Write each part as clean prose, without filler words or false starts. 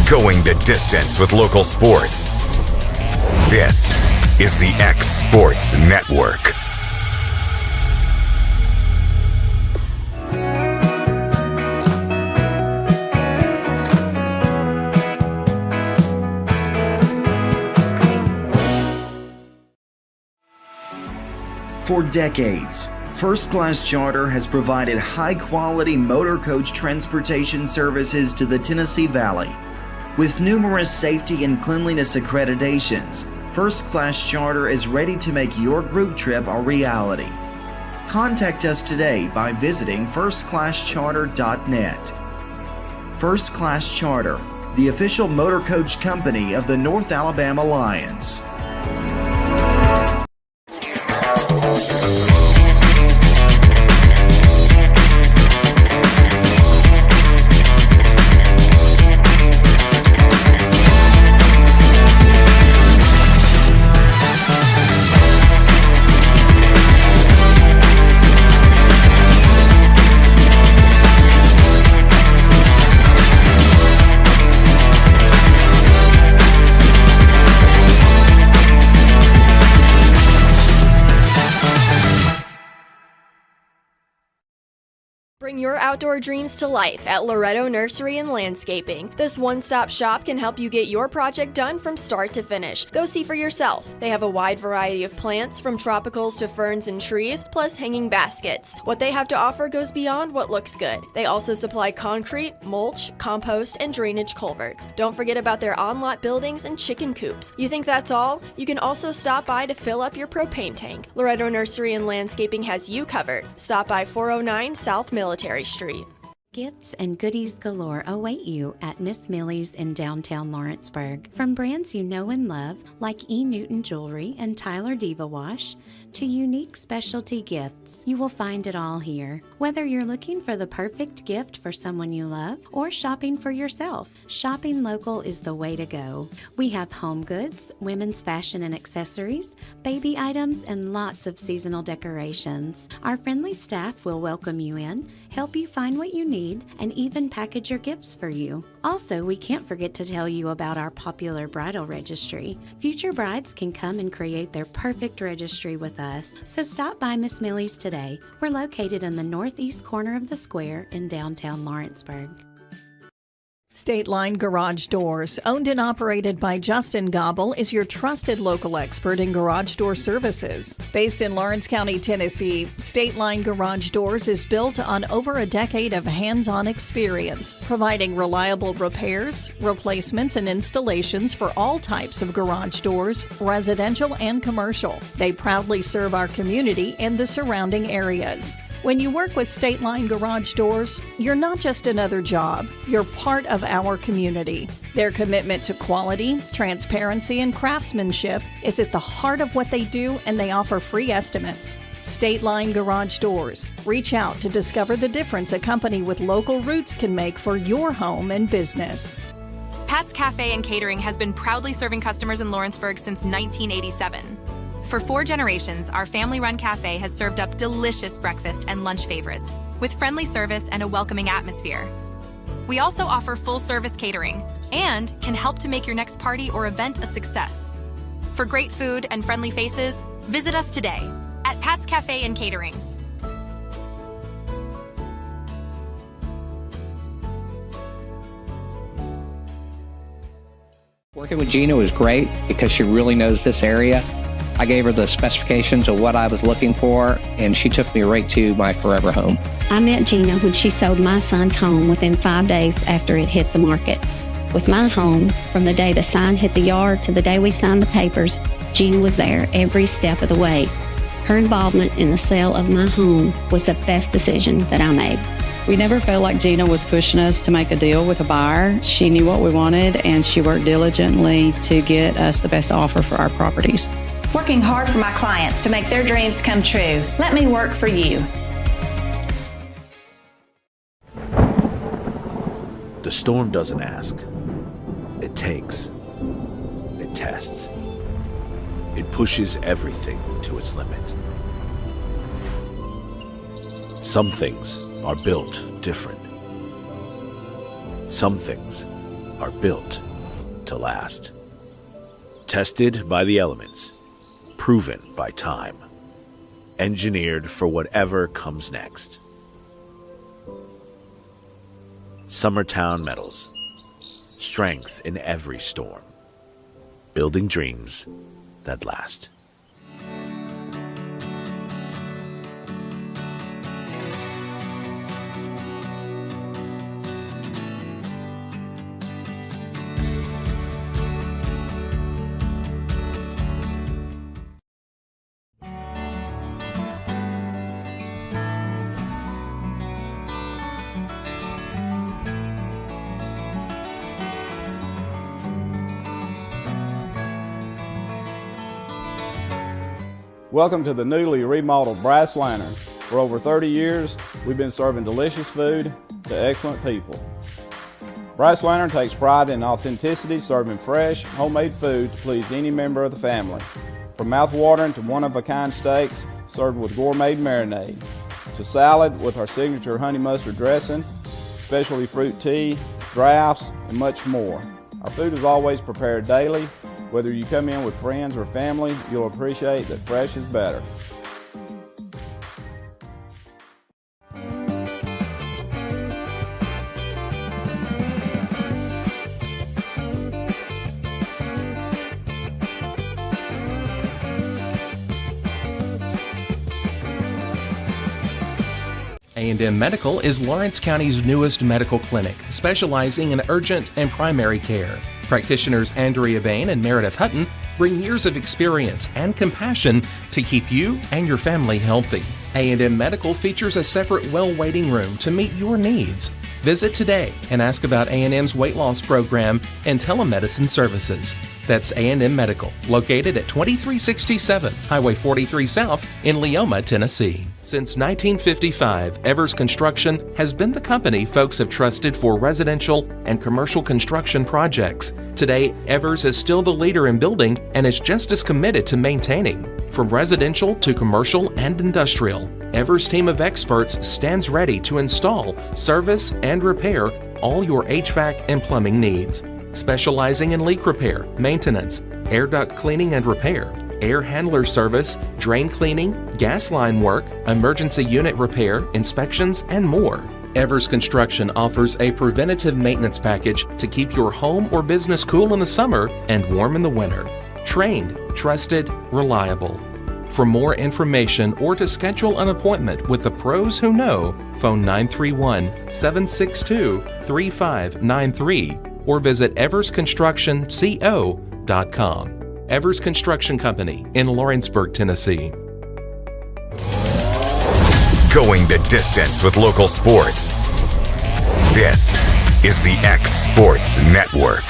going the distance with local sports. This is the X Sports Network. For decades, First Class Charter has provided high-quality motor coach transportation services to the Tennessee Valley. With numerous safety and cleanliness accreditations, First Class Charter is ready to make your group trip a reality. Contact us today by visiting firstclasscharter.net. First Class Charter, the official motor coach company of the North Alabama Lions. Bring your outdoor dreams to life at Loretto Nursery and Landscaping. This one-stop shop can help you get your project done from start to finish. Go see for yourself. They have a wide variety of plants, from tropicals to ferns and trees, plus hanging baskets. What they have to offer goes beyond what looks good. They also supply concrete, mulch, compost, and drainage culverts. Don't forget about their on-lot buildings and chicken coops. You think that's all? You can also stop by to fill up your propane tank. Loretto Nursery and Landscaping has you covered. Stop by 409 South Military Street. Gifts and goodies galore await you at Miss Millie's in downtown Lawrenceburg. From brands you know and love, like E. Newton Jewelry and Tyler Diva Wash, to unique specialty gifts, you will find it all here. Whether you're looking for the perfect gift for someone you love or shopping for yourself, shopping local is the way to go. We have home goods, women's fashion and accessories, baby items, and lots of seasonal decorations. Our friendly staff will welcome you in, help you find what you need, and even package your gifts for you. Also, we can't forget to tell you about our popular bridal registry. Future brides can come and create their perfect registry with us. So stop by Miss Millie's today. We're located in the northeast corner of the square in downtown Lawrenceburg. State Line Garage Doors, owned and operated by Justin Gobble, is your trusted local expert in garage door services. Based in Lawrence County, Tennessee, State Line Garage Doors is built on over a decade of hands-on experience, providing reliable repairs, replacements, and installations for all types of garage doors, residential and commercial. They proudly serve our community and the surrounding areas. When you work with State Line Garage Doors, you're not just another job, you're part of our community. Their commitment to quality, transparency, and craftsmanship is at the heart of what they do, and they offer free estimates. State Line Garage Doors. Reach out to discover the difference a company with local roots can make for your home and business. Pat's Cafe and Catering has been proudly serving customers in Lawrenceburg since 1987. For 4 generations, our family-run cafe has served up delicious breakfast and lunch favorites, with friendly service and a welcoming atmosphere. We also offer full-service catering and can help to make your next party or event a success. For great food and friendly faces, visit us today at Pat's Cafe and Catering. Working with Gina was great because she really knows this area. I gave her the specifications of what I was looking for, and she took me right to my forever home. I met Gina when she sold my son's home within 5 days after it hit the market. With my home, from the day the sign hit the yard to the day we signed the papers, Gina was there every step of the way. Her involvement in the sale of my home was the best decision that I made. We never felt like Gina was pushing us to make a deal with a buyer. She knew what we wanted, and she worked diligently to get us the best offer for our properties. Working hard for my clients to make their dreams come true. Let me work for you. The storm doesn't ask. It takes. It tests. It pushes everything to its limit. Some things are built different. Some things are built to last. Tested by the elements, proven by time, engineered for whatever comes next. Summertown Metals. Strength in every storm. Building dreams that last. Welcome to the newly remodeled Brass Lantern. For over 30 years, we've been serving delicious food to excellent people. Brass Lantern takes pride in authenticity, serving fresh, homemade food to please any member of the family. From mouth-watering to one-of-a-kind steaks served with gourmet marinade, to salad with our signature honey mustard dressing, specialty fruit tea, drafts, and much more. Our food is always prepared daily. Whether you come in with friends or family, you'll appreciate that fresh is better. A&M Medical is Lawrence County's newest medical clinic, specializing in urgent and primary care. Practitioners Andrea Bain and Meredith Hutton bring years of experience and compassion to keep you and your family healthy. A&M Medical features a separate well waiting room to meet your needs. Visit today and ask about A&M's weight loss program and telemedicine services. That's A&M Medical, located at 2367 Highway 43 South in Leoma, Tennessee. Since 1955, Evers Construction has been the company folks have trusted for residential and commercial construction projects. Today, Evers is still the leader in building and is just as committed to maintaining. From residential to commercial and industrial, Evers' team of experts stands ready to install, service, and repair all your HVAC and plumbing needs. Specializing in leak repair, maintenance, air duct cleaning and repair, air handler service, drain cleaning, gas line work, emergency unit repair, inspections, and more. Evers Construction offers a preventative maintenance package to keep your home or business cool in the summer and warm in the winter. Trained, trusted, reliable. For more information or to schedule an appointment with the pros who know, phone 931-762-3593 or visit eversconstructionco.com. Evers Construction Company in Lawrenceburg, Tennessee. Going the distance with local sports. This is the X Sports Network.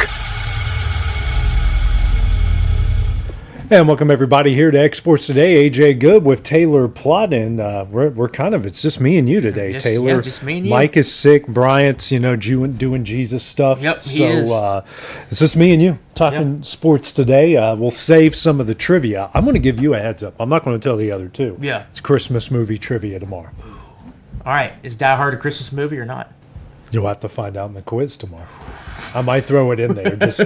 And welcome everybody here to X Sports Today. AJ Good with Taylor Plott, and we're kind of, it's just me and you today, Taylor. Yeah, just me and you. Mike is sick. Bryant's, doing Jesus stuff. Yep, he is. It's just me and you talking sports today. We'll save some of the trivia. I'm going to give you a heads up. I'm not going to tell the other two. Yeah. It's Christmas movie trivia tomorrow. All right. Is Die Hard a Christmas movie or not? You'll have to find out in the quiz tomorrow. I might throw it in there just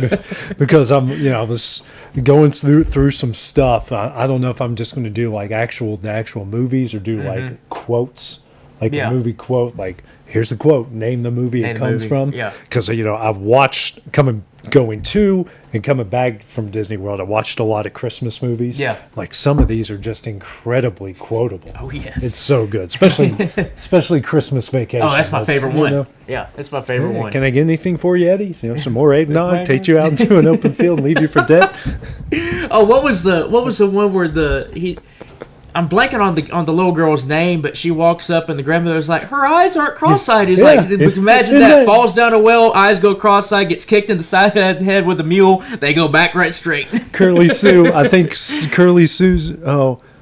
because I was going through some stuff. I don't know if I'm just going to do like the actual movies or do like quotes, like a movie quote, like here's the quote, name the movie it comes from. Yeah. Because I've watched going to and coming back from Disney World. I watched a lot of Christmas movies. Yeah. Like some of these are just incredibly quotable. Oh yes. It's so good, especially Christmas Vacation. Oh, that's my favorite one. Yeah, that's my favorite one. Can I get anything for you, Eddie? Some more eggnog, take you out into an open field and leave you for dead? Oh, what was the one where I'm blanking on the little girl's name, but she walks up and the grandmother's like, her eyes aren't cross-eyed. It's imagine that, falls down a well, eyes go cross-eyed, gets kicked in the side of the head with a mule, they go back right straight. Curly Sue, I think Curly Sue's,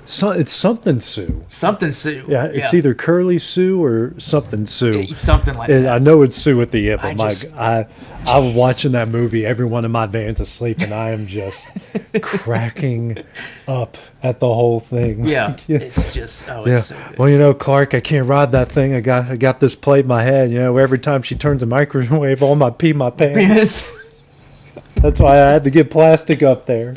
it's something Sue. Something Sue. Yeah, it's either Curly Sue or something Sue. It's something like that. I know it's Sue at the end, but I'm watching that movie. Everyone in my van's asleep, and I am just cracking up at the whole thing. Yeah, it's just it's so good. Well, Clark, I can't ride that thing. I got this plate in my head. Every time she turns a microwave on, I pee my pants. That's why I had to get plastic up there.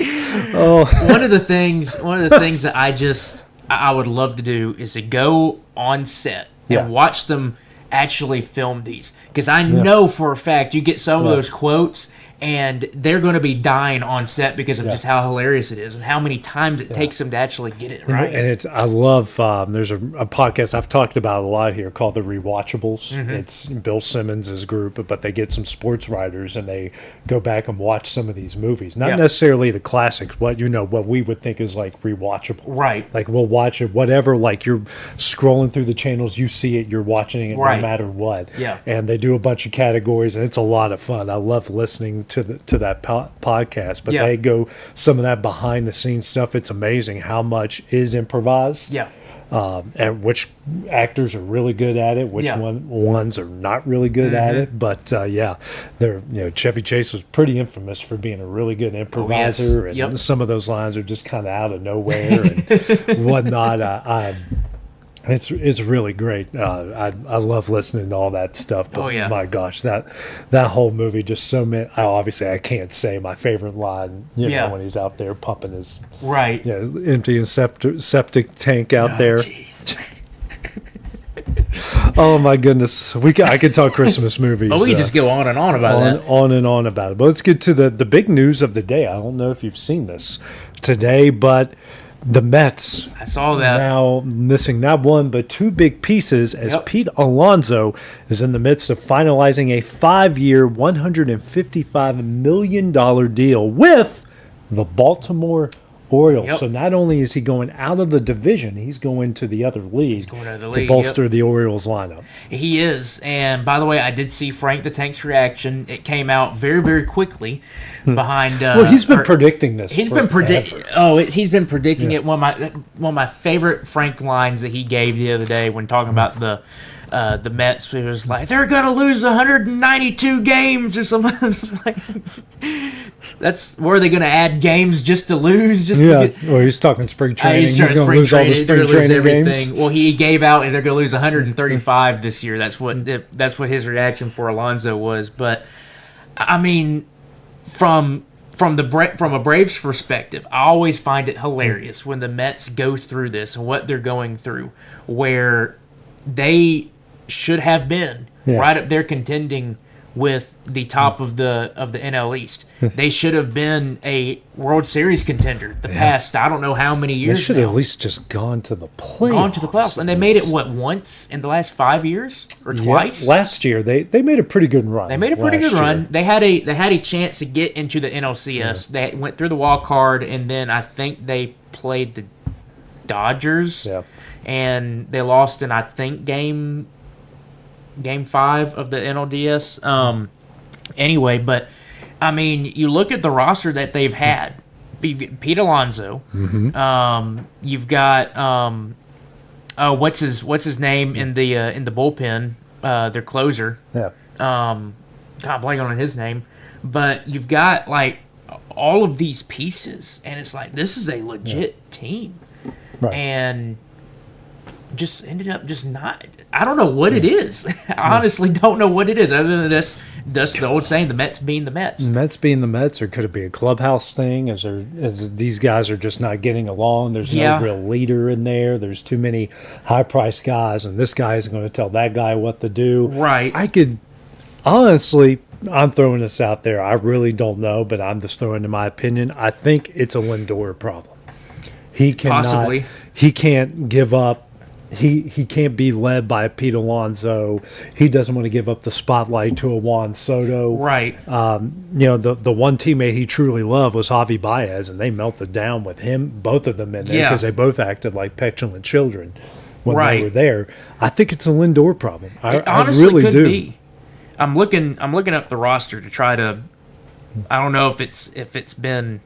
Oh, one of the things that I would love to do is to go on set and watch them actually film these, because I know for a fact you get some of those quotes and they're going to be dying on set because of just how hilarious it is and how many times it takes them to actually get it right. And I love, there's a podcast I've talked about a lot here called The Rewatchables. Mm-hmm. It's Bill Simmons' group, but they get some sports writers and they go back and watch some of these movies. Not necessarily the classics, what we would think is like rewatchable. Right. Like we'll watch it, whatever, like you're scrolling through the channels, you see it, you're watching it no matter what. Yeah. And they do a bunch of categories and it's a lot of fun. I love listening to that podcast, but they go some of that behind the scenes stuff. It's amazing how much is improvised. Yeah. And which actors are really good at it, which ones are not really good at it. But they're Chevy Chase was pretty infamous for being a really good improviser, and some of those lines are just kind of out of nowhere and whatnot. It's really great. I love listening to all that stuff. But my gosh, that whole movie just so many. Obviously, I can't say my favorite line. When he's out there pumping his emptying septic tank out there. Oh my goodness, I could talk Christmas movies. We could just go on and on about that. On and on about it. But let's get to the big news of the day. I don't know if you've seen this today, but the Mets, I saw that, now missing not one but two big pieces as Pete Alonso is in the midst of finalizing a 5-year, $155 million deal with the Baltimore Orioles. So not only is he going out of the division, he's going to the other league to bolster the Orioles lineup. He is. And by the way, I did see Frank the Tank's reaction. It came out very, very quickly behind. Well, he's been predicting this. He's been predicting. He's been predicting it. One of my favorite Frank lines that he gave the other day when talking about the Mets, it was like, they're gonna lose 192 games or something. Like, where are they gonna add games just to lose? Well, he's talking spring training. He's gonna lose all the spring training games. Well, he gave out and they're gonna lose 135 this year. That's what his reaction for Alonso was. But I mean, from a Braves perspective, I always find it hilarious when the Mets go through this and what they're going through, where they should have been right up there contending with the top of the NL East. They should have been a World Series contender the past, I don't know how many years. They should have at least just gone to the playoffs. And they made it once in the last 5 years or twice. Last year they made a pretty good run. They had a chance to get into the NLCS. They went through the wild card, and then I think they played the Dodgers. And they lost in, I think, game 5 of the NLDS. Anyway, but I mean, you look at the roster that they've had. Pete Alonso. Mm-hmm. You've got what's his name in the bullpen? Their closer. Yeah. Can't blank on his name, but you've got like all of these pieces, and it's like this is a legit team, and just ended up just not. I don't know what it is. I honestly don't know what it is, other than that's the old saying, the Mets being the Mets. Mets being the Mets, or could it be a clubhouse thing? As these guys are just not getting along. There's no real leader in there. There's too many high-priced guys, and this guy isn't going to tell that guy what to do. Right. I could, honestly, I'm throwing this out there. I really don't know, but I'm just throwing in my opinion. I think it's a Lindor problem. He cannot. Possibly. He can't give up. He can't be led by Pete Alonso. He doesn't want to give up the spotlight to a Juan Soto. Right. The one teammate he truly loved was Javi Baez, and they melted down with him, both of them in there, because they both acted like petulant children when they were there. I think it's a Lindor problem. It honestly really could do. Be. I'm looking up the roster to try to. I don't know if it's been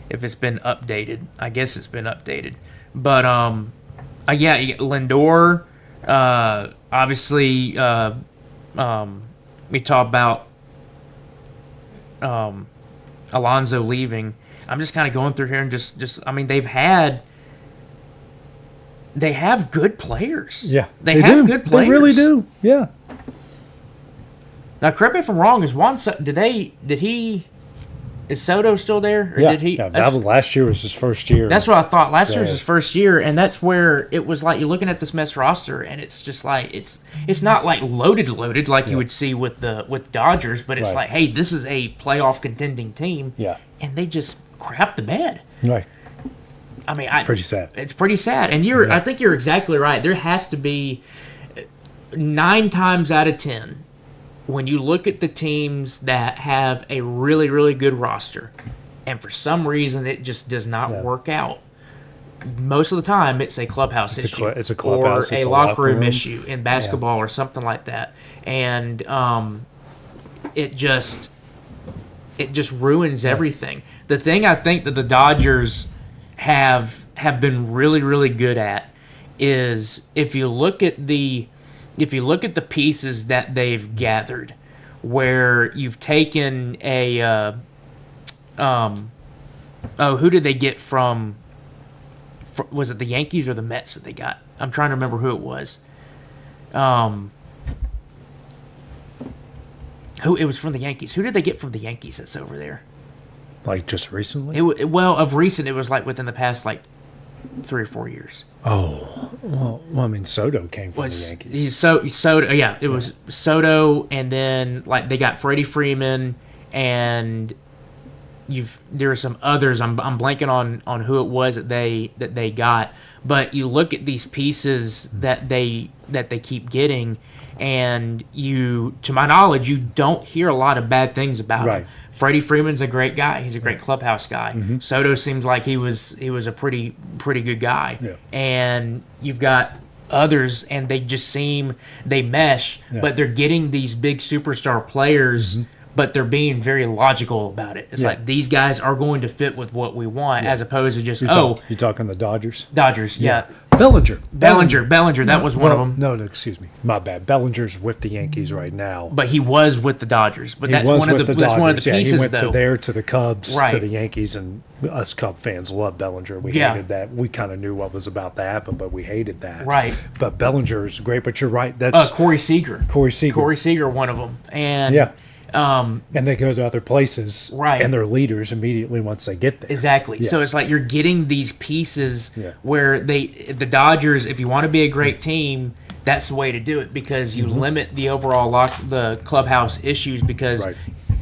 updated. I guess it's been updated. But yeah, Lindor. Obviously, we talk about Alonso leaving. I'm just kind of going through here and just I mean, they have good players. Yeah, they have good players. They really do. Yeah. Now, correct me if I'm wrong. Is Soto still there? Or yeah. Did he? Yeah. Last year was his first year. That's what I thought. Last year was his first year, and that's where it was like you're looking at this mess roster, and it's just like it's not like loaded like you would see with Dodgers, but it's like, hey, this is a playoff contending team. Yeah. And they just crap the bed. Right. I mean, it's pretty sad. It's pretty sad, and I think you're exactly right. There has to be 9 times out of 10. When you look at the teams that have a really, really good roster, and for some reason it just does not work out, most of the time it's a clubhouse issue. It's a clubhouse. Or a locker room issue in basketball or something like that. And it just ruins everything. The thing I think that the Dodgers have been really, really good at is if you look at the pieces that they've gathered, where you've taken who did they get from was it the Yankees or the Mets that they got? I'm trying to remember who it was. It was from the Yankees. Who did they get from the Yankees that's over there? Like just recently? Of recent, it was like within the past like 3 or 4 years. Oh, well, I mean, Soto came from the Yankees. Soto, yeah, it was Soto, and then like they got Freddie Freeman, and there are some others. I'm blanking on who it was that they got, but you look at these pieces that they keep getting, and to my knowledge, you don't hear a lot of bad things about him. Freddie Freeman's a great guy. He's a great clubhouse guy. Mm-hmm. Soto seems like he was a pretty good guy. Yeah. And you've got others, and they mesh, but they're getting these big superstar players, but they're being very logical about it. It's like these guys are going to fit with what we want, as opposed to just you're talking the Dodgers. Dodgers, yeah. Bellinger. That was one of them. No, excuse me, my bad. Bellinger's with the Yankees right now, but he was with the Dodgers. But that's one of the pieces. He went though. to the Cubs, to the Yankees, and us Cub fans love Bellinger. We hated that. We kind of knew what was about to happen, but we hated that. Right. But Bellinger is great. But you're right. That's Corey Seager. Corey Seager, one of them, and and they go to other places, and they're leaders immediately once they get there. Exactly. Yeah. So it's like you're getting these pieces where the Dodgers, if you want to be a great team, that's the way to do it, because you limit the overall the clubhouse issues, because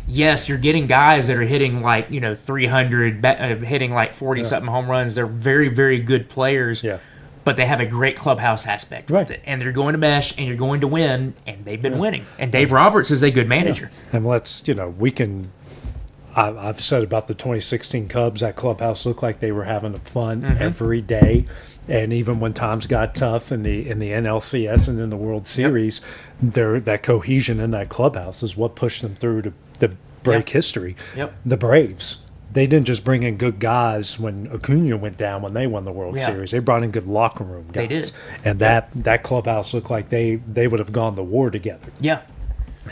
yes, you're getting guys that are hitting like 300, hitting like 40 something home runs. They're very, very good players. Yeah. But they have a great clubhouse aspect with it. And they're going to mesh, and you're going to win, and they've been winning. And Dave Roberts is a good manager. Yeah. And I've said about the 2016 Cubs, that clubhouse looked like they were having fun every day. And even when times got tough in the NLCS and in the World Series, that cohesion in that clubhouse is what pushed them through to break history. Yep. The Braves. They didn't just bring in good guys when Acuna went down when they won the World Series. They brought in good locker room guys. They did. And that clubhouse looked like they would have gone to war together. Yeah.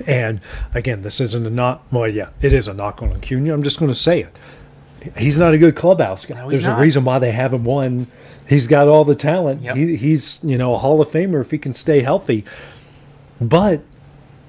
And, again, this isn't a knock. Well, yeah, it is a knock on Acuna. I'm just going to say it. He's not a good clubhouse guy. No, There's not. A reason why they haven't won. He's got all the talent. Yep. He's a Hall of Famer if he can stay healthy. But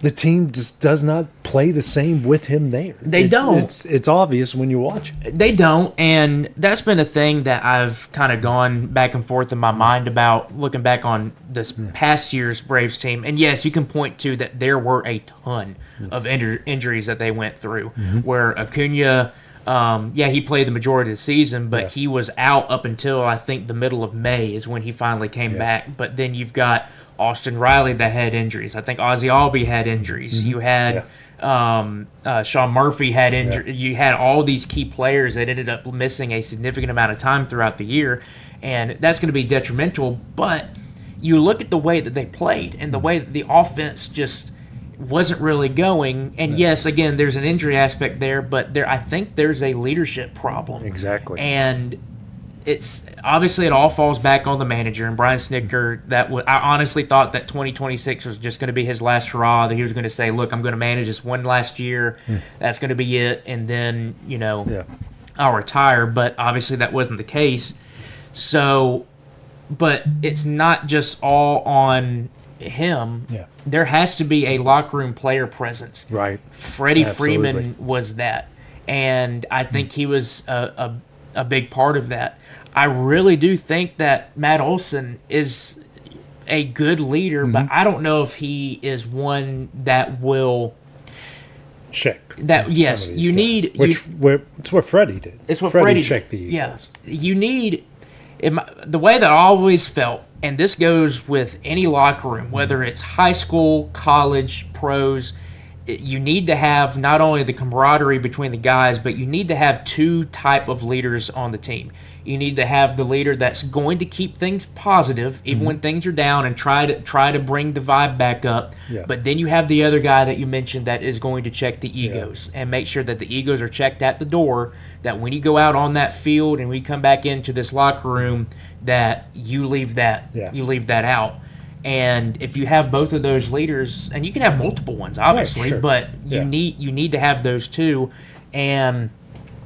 the team just does not play the same with him there. They don't. It's obvious when you watch it. They don't, and that's been a thing that I've kind of gone back and forth in my mind about looking back on this past year's Braves team. And yes, you can point to that there were a ton of injuries that they went through, where Acuna, he played the majority of the season, but he was out up until I think the middle of May is when he finally came back. But then you've got Austin Riley that had injuries. I think Ozzie Albies had injuries. You had Sean Murphy had injuries. You had all these key players that ended up missing a significant amount of time throughout the year, and that's going to be detrimental. But you look at the way that they played and the way that the offense just wasn't really going. And yes, again, there's an injury aspect there, but I think there's a leadership problem. Exactly. And it's obviously it all falls back on the manager and Brian Snicker. I honestly thought that 2026 was just going to be his last hurrah. That he was going to say, "Look, I'm going to manage this one last year. That's going to be it, and then I'll retire." But obviously that wasn't the case. So, but it's not just all on him. Yeah. There has to be a locker room player presence. Right. Freddie Absolutely. Freeman was that, and I think he was a big part of that. I really do think that Matt Olson is a good leader, but I don't know if he is one that will check. That yes, you need. It's what Freddie did. It's what Freddie Freddie checked the did. Eagles. Yeah, you need. The way that I always felt, and this goes with any locker room, whether it's high school, college, pros, you need to have not only the camaraderie between the guys, but you need to have two type of leaders on the team. You need to have the leader that's going to keep things positive, even when things are down, and try to bring the vibe back up. Yeah. But then you have the other guy that you mentioned that is going to check the egos and make sure that the egos are checked at the door, that when you go out on that field and we come back into this locker room, that you leave that out. And if you have both of those leaders, and you can have multiple ones, obviously, but you need to have those two. And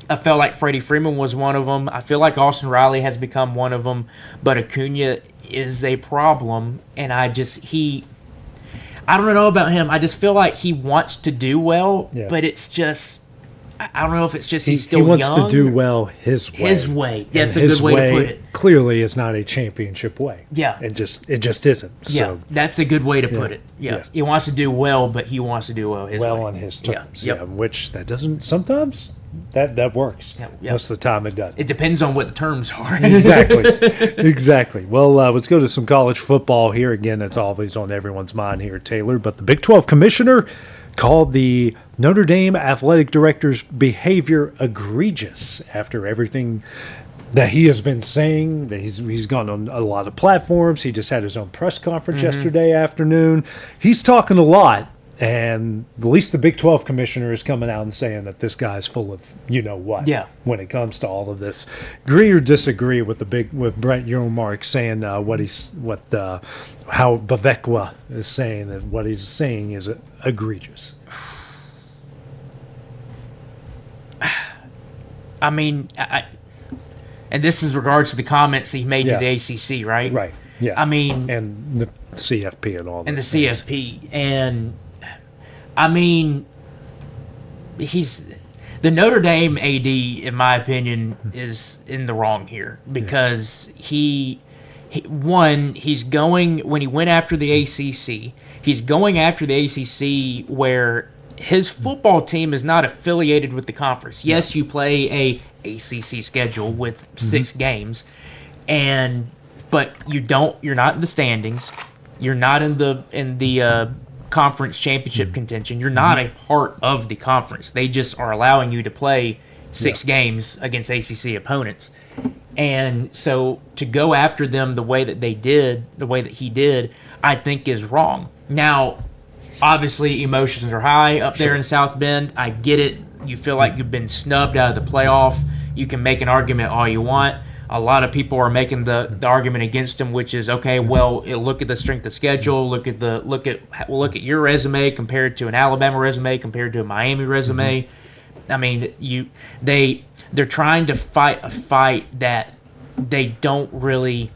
I felt like Freddie Freeman was one of them. I feel like Austin Riley has become one of them, but Acuna is a problem. And I don't know about him. I just feel like he wants to do well, but it's just, I don't know if it's just he's still young. He wants to do well his way. His way. That's a good way to put it. Clearly is not a championship way. Yeah. It just isn't. So. Yeah, that's a good way to put it. Yeah. He wants to do well, but he wants to do well his way. On his terms. Yeah. Which that doesn't sometimes that works. Yeah. Most of the time it doesn't. It depends on what the terms are. Exactly. Well, let's go to some college football here. Again, it's always on everyone's mind here, Taylor. But the Big 12 commissioner called the Notre Dame athletic director's behavior egregious after everything that he has been saying. That he's gone on a lot of platforms. He just had his own press conference yesterday afternoon. He's talking a lot, and at least the Big 12 commissioner is coming out and saying that this guy's full of what. Yeah. When it comes to all of this, agree or disagree with Brent Yormark saying how Bavekwa is saying that what he's saying is egregious. I mean, and this is regards to the comments he made to the ACC, right? Right. Yeah. I mean, and the CFP and all that. And the CSP, and I mean, the Notre Dame AD, in my opinion, is in the wrong here because he's going, when he went after the ACC, he's going after the ACC where his football team is not affiliated with the conference. Yes, you play a ACC schedule with 6 games, but you're not in the standings. You're not in the conference championship contention. You're not a part of the conference. They just are allowing you to play 6 games against ACC opponents. And so to go after them the way that he did, I think is wrong. Now, obviously, emotions are high up there in South Bend. I get it. You feel like you've been snubbed out of the playoff. You can make an argument all you want. A lot of people are making the argument against him, which is okay. Well, look at the strength of schedule. Look at your resume compared to an Alabama resume compared to a Miami resume. I mean, they're trying to fight a fight that they don't really.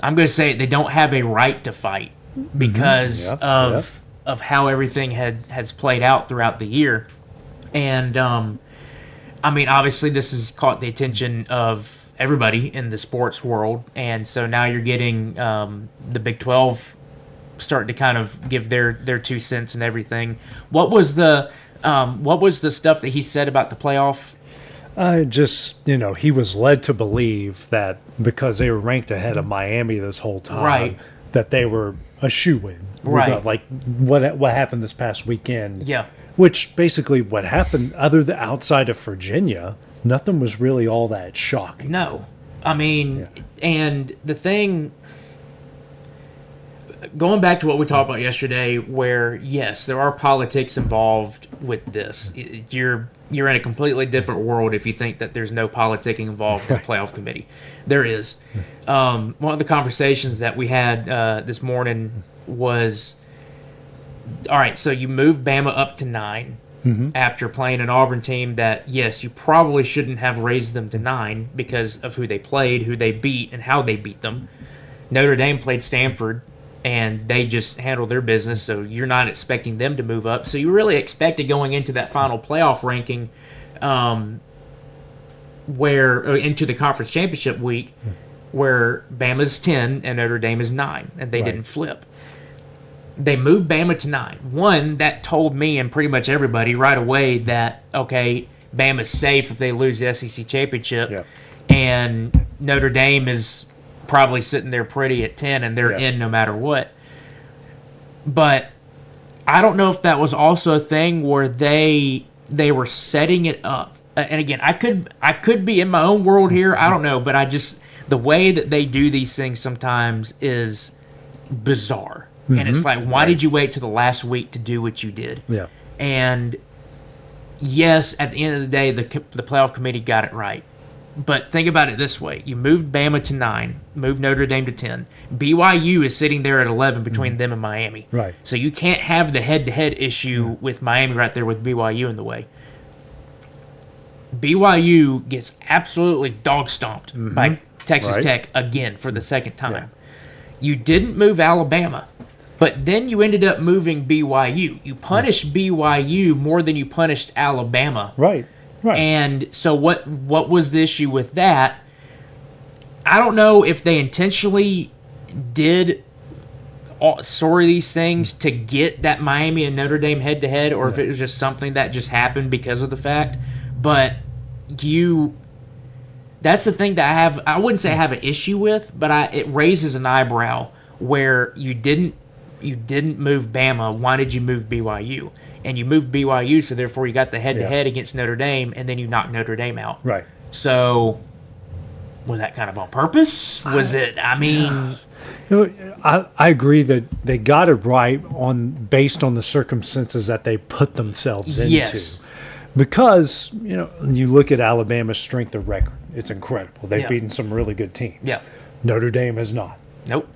I'm going to say they don't have a right to fight because of how everything has played out throughout the year, and I mean, obviously, this has caught the attention of everybody in the sports world, and so now you're getting the Big 12 starting to kind of give their 2 cents and everything. What was the stuff that he said about the playoff? He was led to believe that because they were ranked ahead of Miami this whole time, that they were a shoo-in. Right. Like what happened this past weekend. Yeah. Which basically what happened, outside of Virginia, nothing was really all that shocking. No. I mean, and the thing, going back to what we talked about yesterday, where, yes, there are politics involved with this. You're you're in a completely different world if you think that there's no politicking involved in the playoff committee. There is. One of the conversations that we had this morning was, all right, so you moved Bama up to 9 after playing an Auburn team that, yes, you probably shouldn't have raised them to 9 because of who they played, who they beat, and how they beat them. Notre Dame played Stanford, and they just handled their business, so you're not expecting them to move up. So you really expected going into that final playoff ranking into the conference championship week where Bama's 10 and Notre Dame is 9, and they didn't flip. They moved Bama to 9. One, that told me and pretty much everybody right away that, okay, Bama's safe if they lose the SEC championship, and Notre Dame is probably sitting there pretty at 10, and they're in no matter what. But I don't know if that was also a thing where they were setting it up. And again, I could be in my own world here. I don't know, but the way that they do these things sometimes is bizarre. And it's like, why did you wait till the last week to do what you did? Yeah. And yes, at the end of the day, the playoff committee got it right. But think about it this way. You moved Bama to 9, moved Notre Dame to 10. BYU is sitting there at 11 between them and Miami. Right. So you can't have the head-to-head issue with Miami right there with BYU in the way. BYU gets absolutely dog-stomped by Texas Tech again for the second time. Yeah. You didn't move Alabama, but then you ended up moving BYU. You punished BYU more than you punished Alabama. Right. And so what was the issue with that? I don't know if they intentionally did sort of these things to get that Miami and Notre Dame head-to-head, or if it was just something that just happened because of the fact. But that's the thing that I wouldn't say I have an issue with, but it raises an eyebrow where you didn't move Bama. Why did you move BYU? And you moved BYU, so therefore you got the head-to-head against Notre Dame, and then you knocked Notre Dame out. Right. So was that kind of on purpose? Was it? I mean, I agree that they got it right based on the circumstances that they put themselves into. Yes. Because, you look at Alabama's strength of record. It's incredible. They've beaten some really good teams. Yeah. Notre Dame has not. Nope.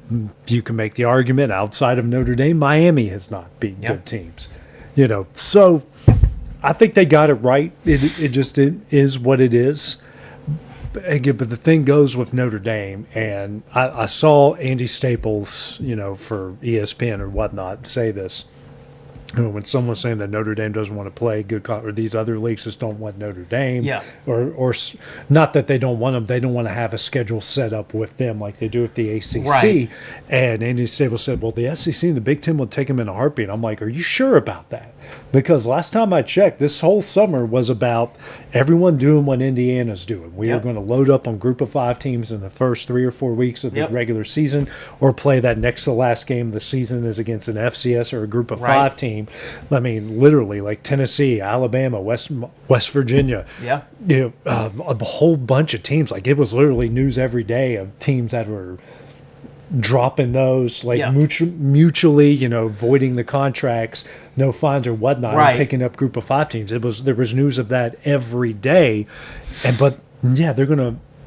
You can make the argument outside of Notre Dame, Miami has not beaten good teams. So I think they got it right. It just is what it is. But the thing goes with Notre Dame, and I saw Andy Staples, for ESPN or whatnot, say this. When someone's saying that Notre Dame doesn't want to play good, or these other leagues just don't want Notre Dame, or not that they don't want them, they don't want to have a schedule set up with them like they do with the ACC. Right. And Andy Staples said, well, the SEC and the Big Ten will take them in a heartbeat. I'm like, are you sure about that? Because last time I checked, this whole summer was about everyone doing what Indiana's doing. We are going to load up on group of 5 teams in the first 3 or 4 weeks of the regular season, or play that next to last game of the season is against an FCS or a group of 5 team. I mean, literally, like Tennessee, Alabama, West Virginia. Yeah. A whole bunch of teams. Like, it was literally news every day of teams that were dropping those, mutually, voiding the contracts, no fines or whatnot, and picking up group of 5 teams. There was news of that every day,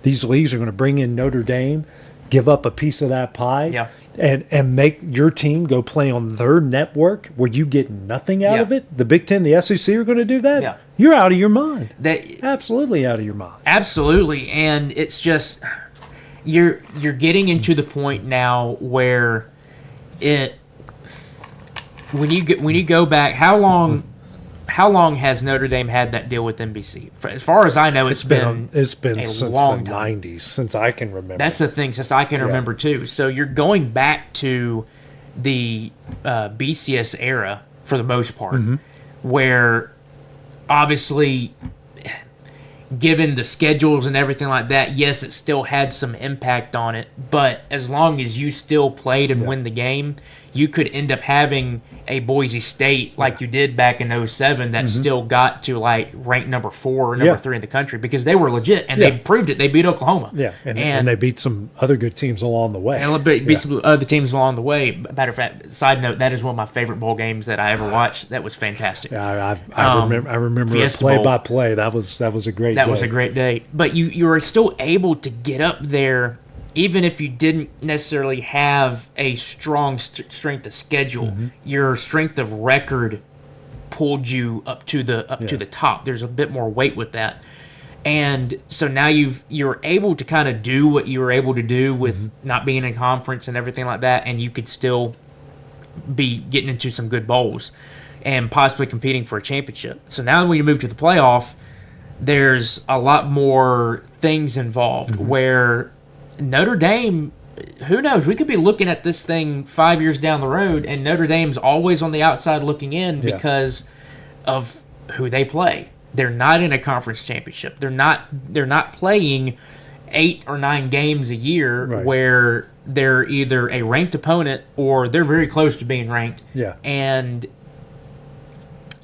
these leagues are gonna bring in Notre Dame, give up a piece of that pie, and make your team go play on their network where you get nothing out of it. The Big Ten, the SEC are going to do that. Yeah. You're out of your mind. Absolutely out of your mind. Absolutely, and it's just. You're getting into the point now where when you go back, how long has Notre Dame had that deal with NBC? As far as I know, it's been since the 90s, since I can remember. That's the thing, since I can remember too. So you're going back to the BCS era for the most part, where obviously, given the schedules and everything like that, yes, it still had some impact on it. But as long as you still played and win the game, you could end up having a Boise State like you did back in 07 that still got to like rank number 4 or number 3 in the country because they were legit and they proved it. They beat Oklahoma. Yeah, and they beat some other good teams along the way. And beat some other teams along the way. Matter of fact, side note, that is one of my favorite bowl games that I ever watched. That was fantastic. Yeah, I remember it play by play. That was a great day. That was a great day. But you were still able to get up there even if you didn't necessarily have a strong strength of schedule. Your strength of record pulled you up to the top. There's a bit more weight with that. And so now you're able to kind of do what you were able to do with not being in conference and everything like that, and you could still be getting into some good bowls and possibly competing for a championship. So now when you move to the playoff, there's a lot more things involved where Notre Dame, who knows, we could be looking at this thing 5 years down the road and Notre Dame's always on the outside looking in because of who they play. They're not in a conference championship. They're not playing 8 or 9 games a year where they're either a ranked opponent or they're very close to being ranked. Yeah. And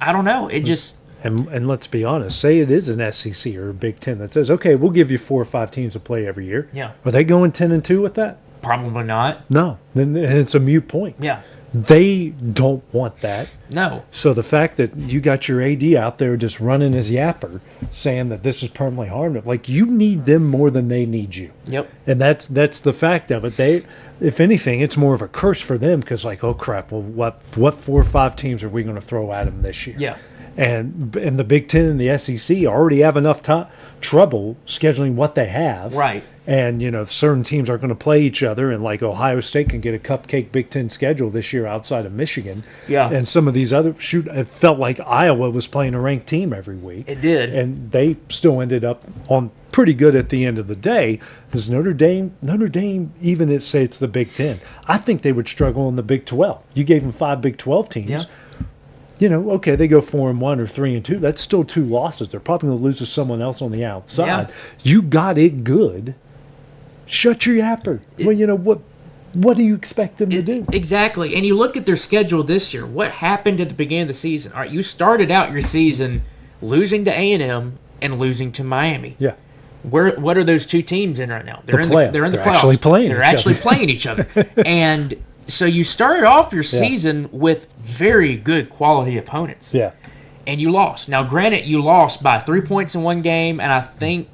I don't know. It just... And let's be honest, say it is an SEC or a Big Ten that says, okay, we'll give you 4 or 5 teams to play every year. Yeah. Are they going 10-2 with that? Probably not. No. Then it's a moot point. Yeah. They don't want that. No. So the fact that you got your AD out there just running his yapper, saying that this is permanently harmed, like you need them more than they need you. Yep. And that's the fact of it. They, if anything, it's more of a curse for them because like, oh crap, well what 4 or 5 teams are we going to throw at them this year? Yeah. And the Big Ten and the SEC already have enough trouble scheduling what they have. Right. And, certain teams are going to play each other. And, like, Ohio State can get a cupcake Big Ten schedule this year outside of Michigan. Yeah. And some of these other – it felt like Iowa was playing a ranked team every week. It did. And they still ended up on pretty good at the end of the day. Because Notre Dame, even if, say, it's the Big Ten, I think they would struggle in the Big 12. You gave them 5 Big 12 teams. Yeah. Okay, they go 4-1 or 3-2. That's still 2 losses. They're probably going to lose to someone else on the outside. Yeah. You got it good. Shut your yapper. What do you expect them to do? Exactly. And you look at their schedule this year. What happened at the beginning of the season? All right, you started out your season losing to A&M and losing to Miami. Yeah. What are those 2 teams in right now? They're in the playoffs. Actually playing. They're actually playing each other. And so you started off your season with very good quality opponents. Yeah. And you lost. Now, granted, you lost by 3 points in one game and I think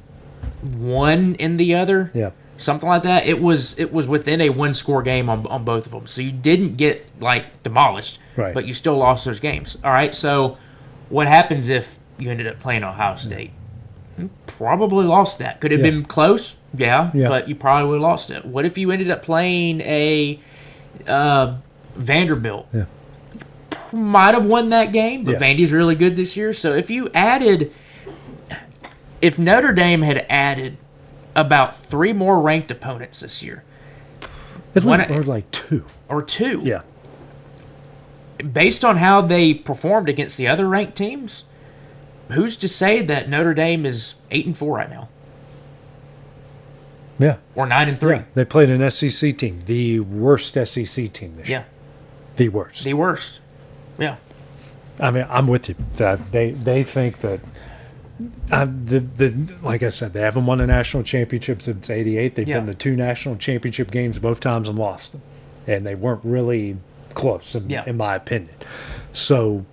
1 in the other. Yeah. Something like that. It was within a 1-score game on both of them. So you didn't get, demolished. Right. But you still lost those games. All right, so what happens if you ended up playing Ohio State? You probably lost that. Could it have been close? Yeah, but you probably would have lost it. What if you ended up playing a Vanderbilt? Yeah. Might have won that game, but Vandy's really good this year. So if Notre Dame had added about 3 more ranked opponents this year. Or like 2. Or 2. Yeah. Based on how they performed against the other ranked teams, who's to say that Notre Dame is 8-4 right now? Yeah. Or 9-3. Yeah. They played an SEC team, the worst SEC team this year. The worst. The worst. Yeah. I mean, I'm with you. That they think that like I said, they haven't won a national championship since '88. They've been to 2 national championship games both times and lost them, and they weren't really close in my opinion. So,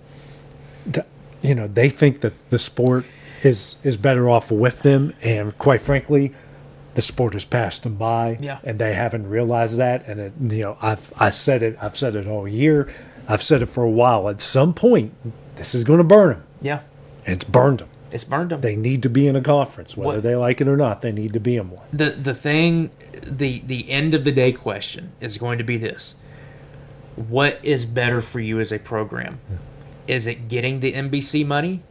they think that the sport is better off with them, and quite frankly, the sport has passed them by, and they haven't realized that. And I've said it all year. I've said it for a while. At some point, this is going to burn them. Yeah, and it's burned them. It's burned them. They need to be in a conference, whether they like it or not. They need to be in one. The end of the day question is going to be this: what is better for you as a program? Is it getting the NBC money,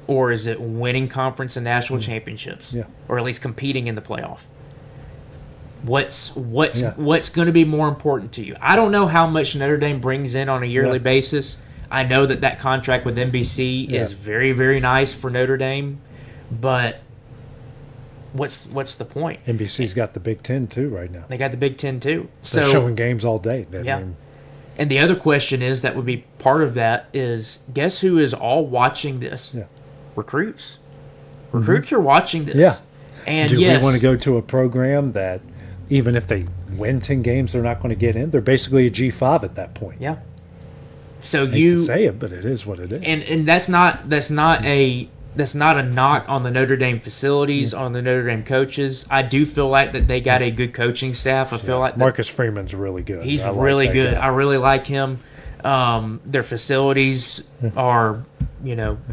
or is it winning conference and national championships, or at least competing in the playoff? What's going to be more important to you? I don't know how much Notre Dame brings in on a yearly basis. I know that contract with NBC is very, very nice for Notre Dame, but what's the point? NBC's got the Big Ten too right now. They got the Big Ten too. They're showing games all day. And the other question is, that would be part of that, is guess who is all watching this? Yeah. Recruits. Recruits are watching this. Yeah. And do yes, we want to go to a program that even if they win 10 games, they're not going to get in? They're basically a G5 at that point. Yeah. So I hate to say it, but it is what it is. And that's not a knock on the Notre Dame facilities, on the Notre Dame coaches. I do feel like that they got a good coaching staff. I feel like Marcus Freeman's really good. He's I like really that good. guy. I really like him. Their facilities are,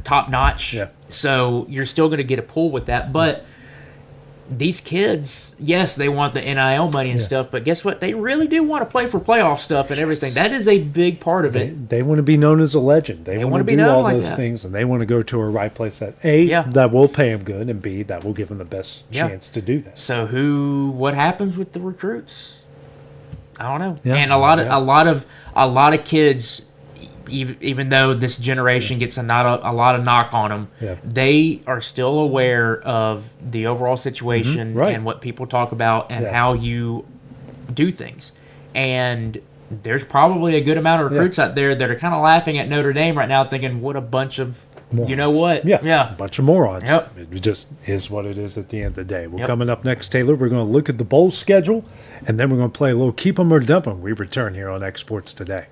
top notch. Yeah. So you're still going to get a pull with that. But these kids, yes, they want the NIL money and stuff, but guess what? They really do want to play for playoff stuff and everything. That is a big part of it. They want to be known as a legend. They want to be do known all like those that. things, and they want to go to a right place that that will pay them good, and B, that will give them the best chance to do that. So what happens with the recruits? I don't know. Yeah. And a lot of kids, even though this generation gets a lot of knock on them, they are still aware of the overall situation and what people talk about and how you do things. And there's probably a good amount of recruits out there that are kind of laughing at Notre Dame right now, thinking, what a bunch of morons. You know what? Yeah. A bunch of morons. Yep. It just is what it is at the end of the day. Well, coming up next, Taylor, we're going to look at the bowl schedule, and then we're going to play a little Keep 'em or Dump 'em. We return here on Exports Today.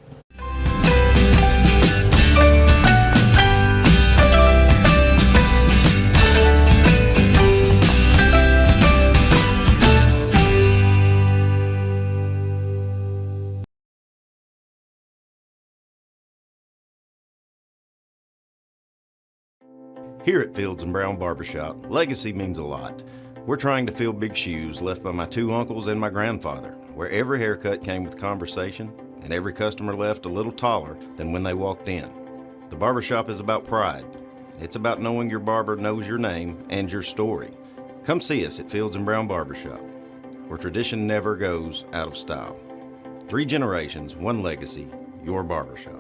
Here at Fields & Brown Barbershop, legacy means a lot. We're trying to fill big shoes left by my two uncles and my grandfather, where every haircut came with conversation and every customer left a little taller than when they walked in. The barbershop is about pride. It's about knowing your barber knows your name and your story. Come see us at Fields & Brown Barbershop, where tradition never goes out of style. 3 generations, 1 legacy, your barbershop.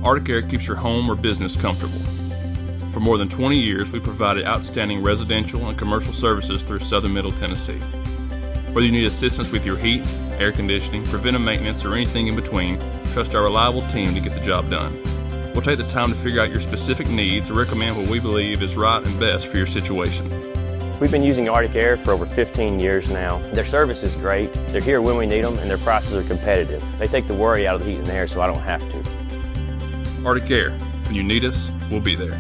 Arctic Air keeps your home or business comfortable. For more than 20 years, we've provided outstanding residential and commercial services through southern Middle Tennessee. Whether you need assistance with your heat, air conditioning, preventive maintenance, or anything in between, trust our reliable team to get the job done. We'll take the time to figure out your specific needs and recommend what we believe is right and best for your situation. We've been using Arctic Air for over 15 years now. Their service is great, they're here when we need them, and their prices are competitive. They take the worry out of the heat and air so I don't have to. Arctic Air. When you need us, we'll be there.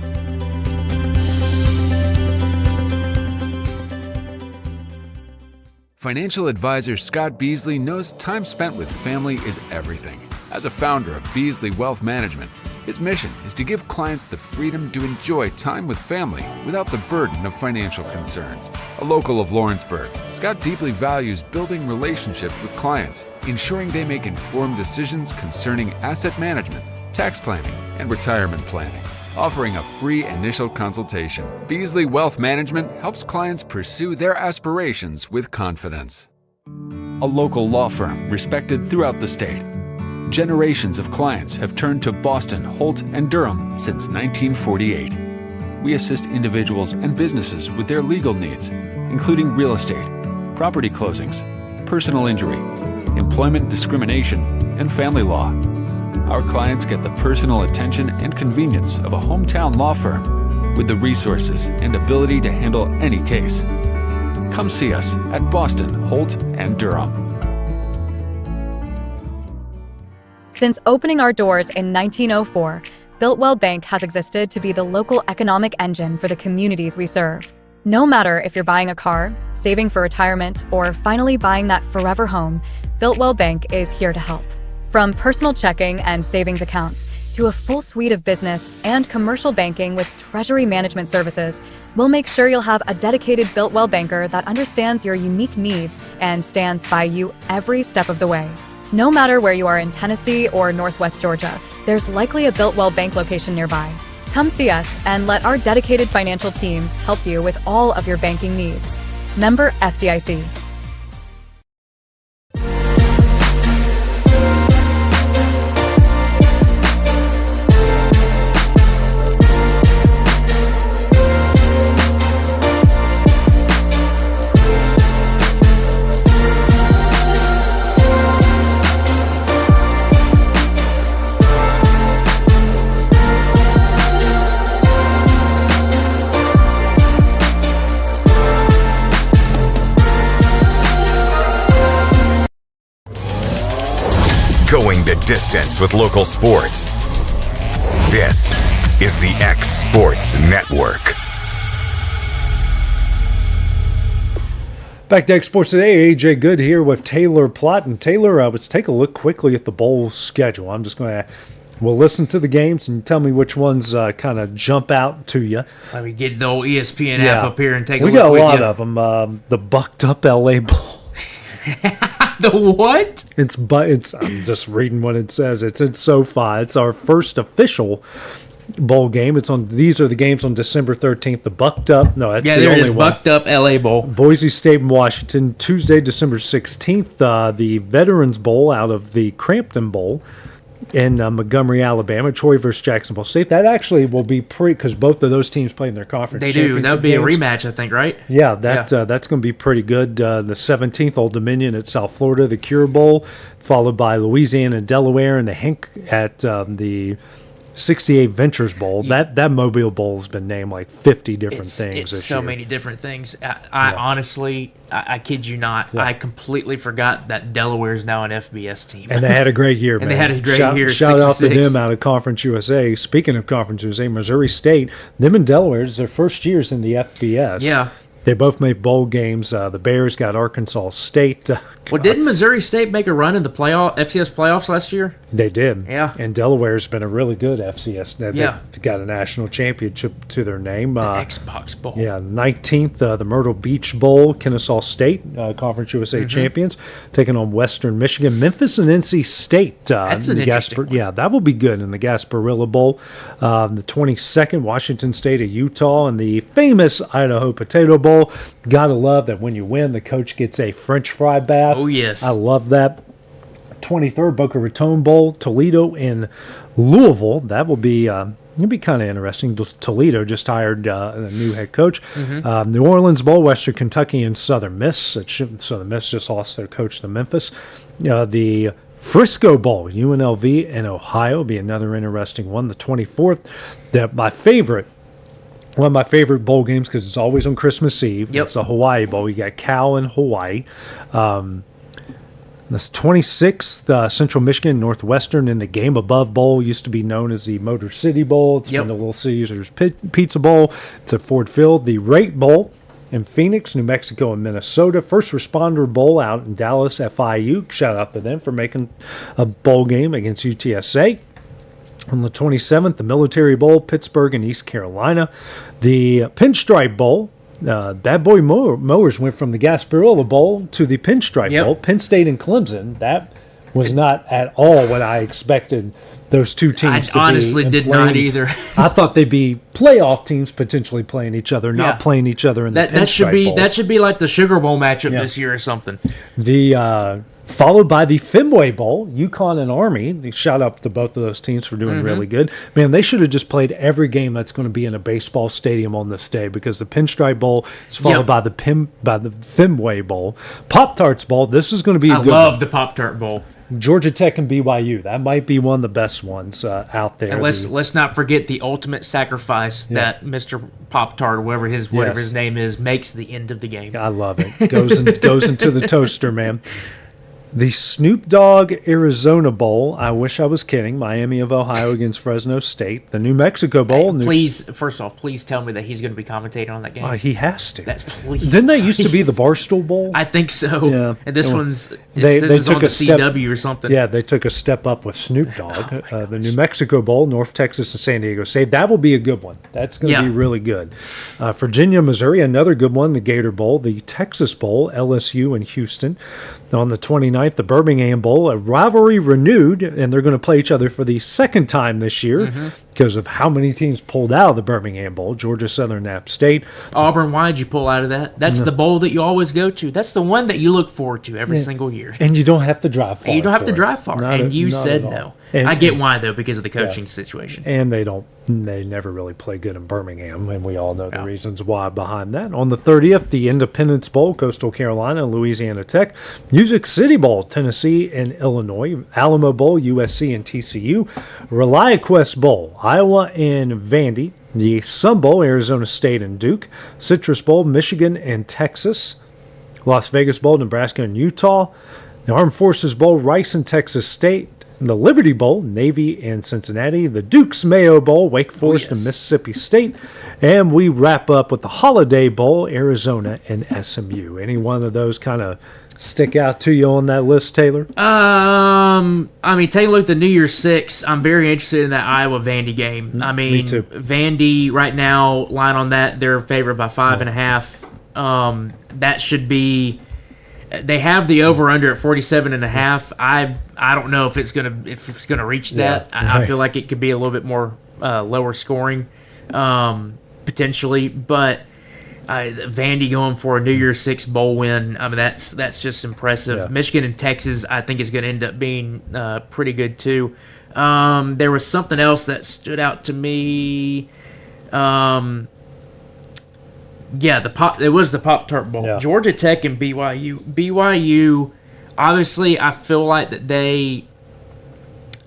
Financial advisor Scott Beasley knows time spent with family is everything. As a founder of Beasley Wealth Management, his mission is to give clients the freedom to enjoy time with family without the burden of financial concerns. A local of Lawrenceburg, Scott deeply values building relationships with clients, ensuring they make informed decisions concerning asset management, tax planning, and retirement planning. Offering a free initial consultation, Beasley Wealth Management helps clients pursue their aspirations with confidence. A local law firm respected throughout the state. Generations of clients have turned to Boston, Holt, and Durham since 1948. We assist individuals and businesses with their legal needs, including real estate, property closings, personal injury, employment discrimination, and family law. Our clients get the personal attention and convenience of a hometown law firm with the resources and ability to handle any case. Come see us at Boston, Holt, and Durham. Since opening our doors in 1904, Builtwell Bank has existed to be the local economic engine for the communities we serve. No matter if you're buying a car, saving for retirement, or finally buying that forever home, Builtwell Bank is here to help. From personal checking and savings accounts to a full suite of business and commercial banking with treasury management services, we'll make sure you'll have a dedicated Builtwell banker that understands your unique needs and stands by you every step of the way. No matter where you are in Tennessee or Northwest Georgia, there's likely a Builtwell Bank location nearby. Come see us and let our dedicated financial team help you with all of your banking needs. Member FDIC. Going the distance with local sports. This is the X Sports Network. Back to X Sports Today, AJ Good here with Taylor Plott. And Taylor, let's take a look quickly at the bowl schedule. I'm just going to, we'll listen to the games and tell me which ones kind of jump out to you. Let me get the old ESPN app up here and take a look. We got a with lot you. of them. The bucked up LA Bowl. The what? It's. I'm just reading what it says. It's in SoFi. It's our first official bowl game. It's on. These are the games on December 13th. The bucked up. No, that's the only one. Bucked up LA Bowl. Boise State and Washington. Tuesday, December 16th. The Veterans Bowl out of the Crampton Bowl in Montgomery, Alabama. Troy versus Jacksonville State. That actually will be because both of those teams play in their conference. They do. That would be games. a rematch, I think, right? Yeah, that's going to be pretty good. The 17th, Old Dominion at South Florida, the Cure Bowl, followed by Louisiana and Delaware, and the Hank at the 68 Ventures Bowl. That Mobile Bowl has been named like 50 different things It's this so year. many different things. I honestly, I kid you not, I completely forgot that Delaware is now an FBS team. And they had a great year, and man. they had a great year. Shout out to 6-6. them out of Conference USA. Speaking of Conference USA, Missouri State, them and Delaware, it's their first years in the FBS. Yeah. They both made bowl games. The Bears got Arkansas State. Well, didn't Missouri State make a run in the FCS playoffs last year? They did. Yeah. And Delaware's been a really good FCS. They've got a national championship to their name. The Xbox Bowl. Yeah, 19th, the Myrtle Beach Bowl, Kennesaw State, Conference USA champions, taking on Western Michigan. Memphis and NC State. That's an interesting one. Yeah, that will be good in the Gasparilla Bowl. The 22nd, Washington State at Utah, and the famous Idaho Potato Bowl. Gotta love that when you win, the coach gets a French fry bath. Oh, yes. I love that. 23rd, Boca Raton Bowl, Toledo and Louisville. That will be it'll be kind of interesting. Toledo just hired a new head coach. New Orleans Bowl, Western Kentucky and Southern Miss. Southern Miss just lost their coach to Memphis. The Frisco Bowl, UNLV and Ohio will be another interesting one. The 24th, one of my favorite bowl games because it's always on Christmas Eve. Yep. It's the Hawaii Bowl. You got Cal in Hawaii. This 26th, Central Michigan, Northwestern in the Game Above Bowl used to be known as the Motor City Bowl. It's been the Little Caesars Pizza Bowl. It's at Ford Field. The Rate Bowl in Phoenix, New Mexico, and Minnesota. First Responder Bowl out in Dallas, FIU. Shout out to them for making a bowl game against UTSA. On the 27th, the Military Bowl, Pittsburgh and East Carolina. The Pinstripe Bowl, Bad Boy Mowers went from the Gasparilla Bowl to the Pinstripe Bowl. Penn State and Clemson, that was not at all what I expected those two teams to be. I honestly did not either. I thought they'd be playoff teams potentially playing each other, not playing each other in the Pinstripe Bowl. That should be like the Sugar Bowl matchup this year or something. The followed by the Fenway Bowl, UConn and Army. Shout out to both of those teams for doing really good. Man, they should have just played every game that's going to be in a baseball stadium on this day because the Pinstripe Bowl is followed by the Fenway Bowl. Pop-Tarts Bowl, this is going to be a good one. I love the Pop-Tart Bowl. Georgia Tech and BYU. That might be one of the best ones out there. And let's not forget the ultimate sacrifice that Mr. Pop-Tart, whatever his name is, makes the end of the game. I love it. Goes into the toaster, man. The Snoop Dogg Arizona Bowl. I wish I was kidding. Miami of Ohio against Fresno State. The New Mexico Bowl. First off, please tell me that he's going to be commentating on that game. He has to. Please. Didn't that used to be the Barstool Bowl? I think so. Yeah. And this one's they took on the a step, CW or something. Yeah, they took a step up with Snoop Dogg. The New Mexico Bowl, North Texas and San Diego State. That will be a good one. That's going to be really good. Virginia, Missouri, another good one. The Gator Bowl. The Texas Bowl, LSU and Houston. On the 29th, the Birmingham Bowl, a rivalry renewed, and they're going to play each other for the second time this year because of how many teams pulled out of the Birmingham Bowl. Georgia Southern, App State. Auburn, why did you pull out of that? That's the bowl that you always go to. That's the one that you look forward to every single year. And you don't have to drive far. You don't have to drive far. And you said no. I get why, though, because of the coaching situation. And they never really play good in Birmingham, and we all know the reasons why behind that. On the 30th, the Independence Bowl, Coastal Carolina, Louisiana Tech. Music City Bowl, Tennessee and Illinois. Alamo Bowl, USC and TCU. ReliaQuest Bowl, Iowa and Vandy. The Sun Bowl, Arizona State and Duke. Citrus Bowl, Michigan and Texas. Las Vegas Bowl, Nebraska and Utah. The Armed Forces Bowl, Rice and Texas State. the Liberty Bowl, Navy and Cincinnati. The Duke's Mayo Bowl, Wake Forest and Mississippi State. And we wrap up with the Holiday Bowl, Arizona and SMU. Any one of those kind of stick out to you on that list, Taylor? I mean, take a look at the New Year's Six. I'm very interested in that Iowa-Vandy game. I mean, Me too. Vandy right now, line on that, they're favored by 5.5. That should be. They have the over/under at 47.5. I don't know if it's gonna reach that. I feel like it could be a little bit more lower scoring, potentially, but. Vandy going for a New Year's Six bowl win. I mean, that's just impressive. Yeah. Michigan and Texas, I think, is going to end up being pretty good too. There was something else that stood out to me. It was the Pop-Tart Bowl. Yeah. Georgia Tech and BYU. BYU, obviously, I feel like that they.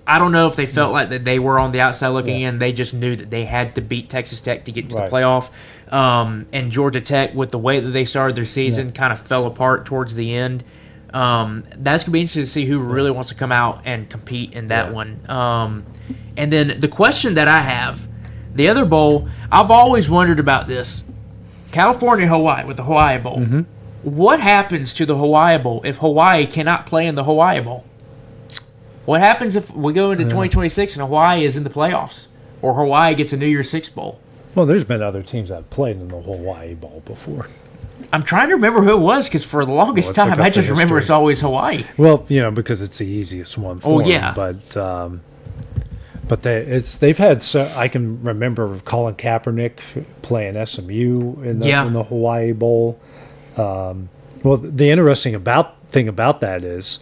I don't know if they felt like that they were on the outside looking in. They just knew that they had to beat Texas Tech to get to the playoff. And Georgia Tech, with the way that they started their season, kind of fell apart towards the end. That's going to be interesting to see who really wants to come out and compete in that one. And then the question that I have, the other bowl, I've always wondered about this. California, Hawaii, with the Hawaii Bowl. Mm-hmm. What happens to the Hawaii Bowl if Hawaii cannot play in the Hawaii Bowl? What happens if we go into 2026 and Hawaii is in the playoffs? Or Hawaii gets a New Year's Six bowl? Well, there's been other teams that have played in the Hawaii Bowl before. I'm trying to remember who it was because for the longest time, I just remember it's always Hawaii. Well, because it's the easiest one for them. But they've had I can remember Colin Kaepernick playing SMU in the Hawaii Bowl. Well, the interesting thing about that is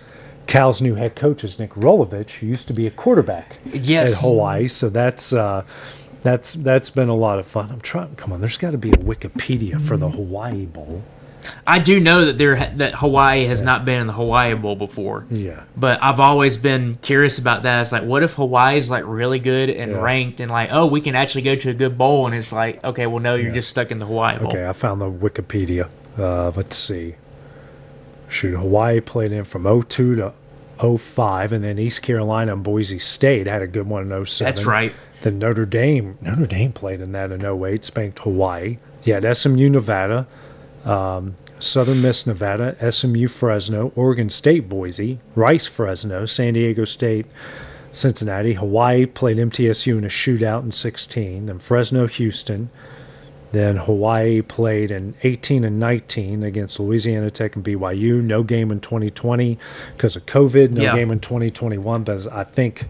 Cal's new head coach is Nick Rolovich, who used to be a quarterback at Hawaii. So that's been a lot of fun. I'm trying. Come on, there's got to be a Wikipedia for the Hawaii Bowl. I do know that Hawaii has not been in the Hawaii Bowl before. Yeah. But I've always been curious about that. It's like, what if Hawaii's like really good and ranked and like, oh, we can actually go to a good bowl, and it's like, okay, well, no, you're just stuck in the Hawaii Bowl. Okay, I found the Wikipedia. Let's see. Hawaii played in from 02 to 05, and then East Carolina and Boise State had a good one in 07. That's right. Then Notre Dame played in that in 08, spanked Hawaii. You had SMU, Nevada, Southern Miss, Nevada, SMU, Fresno, Oregon State, Boise, Rice, Fresno, San Diego State, Cincinnati. Hawaii played MTSU in a shootout in 16, and Fresno, Houston. Then Hawaii played in 18 and 19 against Louisiana Tech and BYU. No game in 2020 because of COVID. No game in 2021. But I think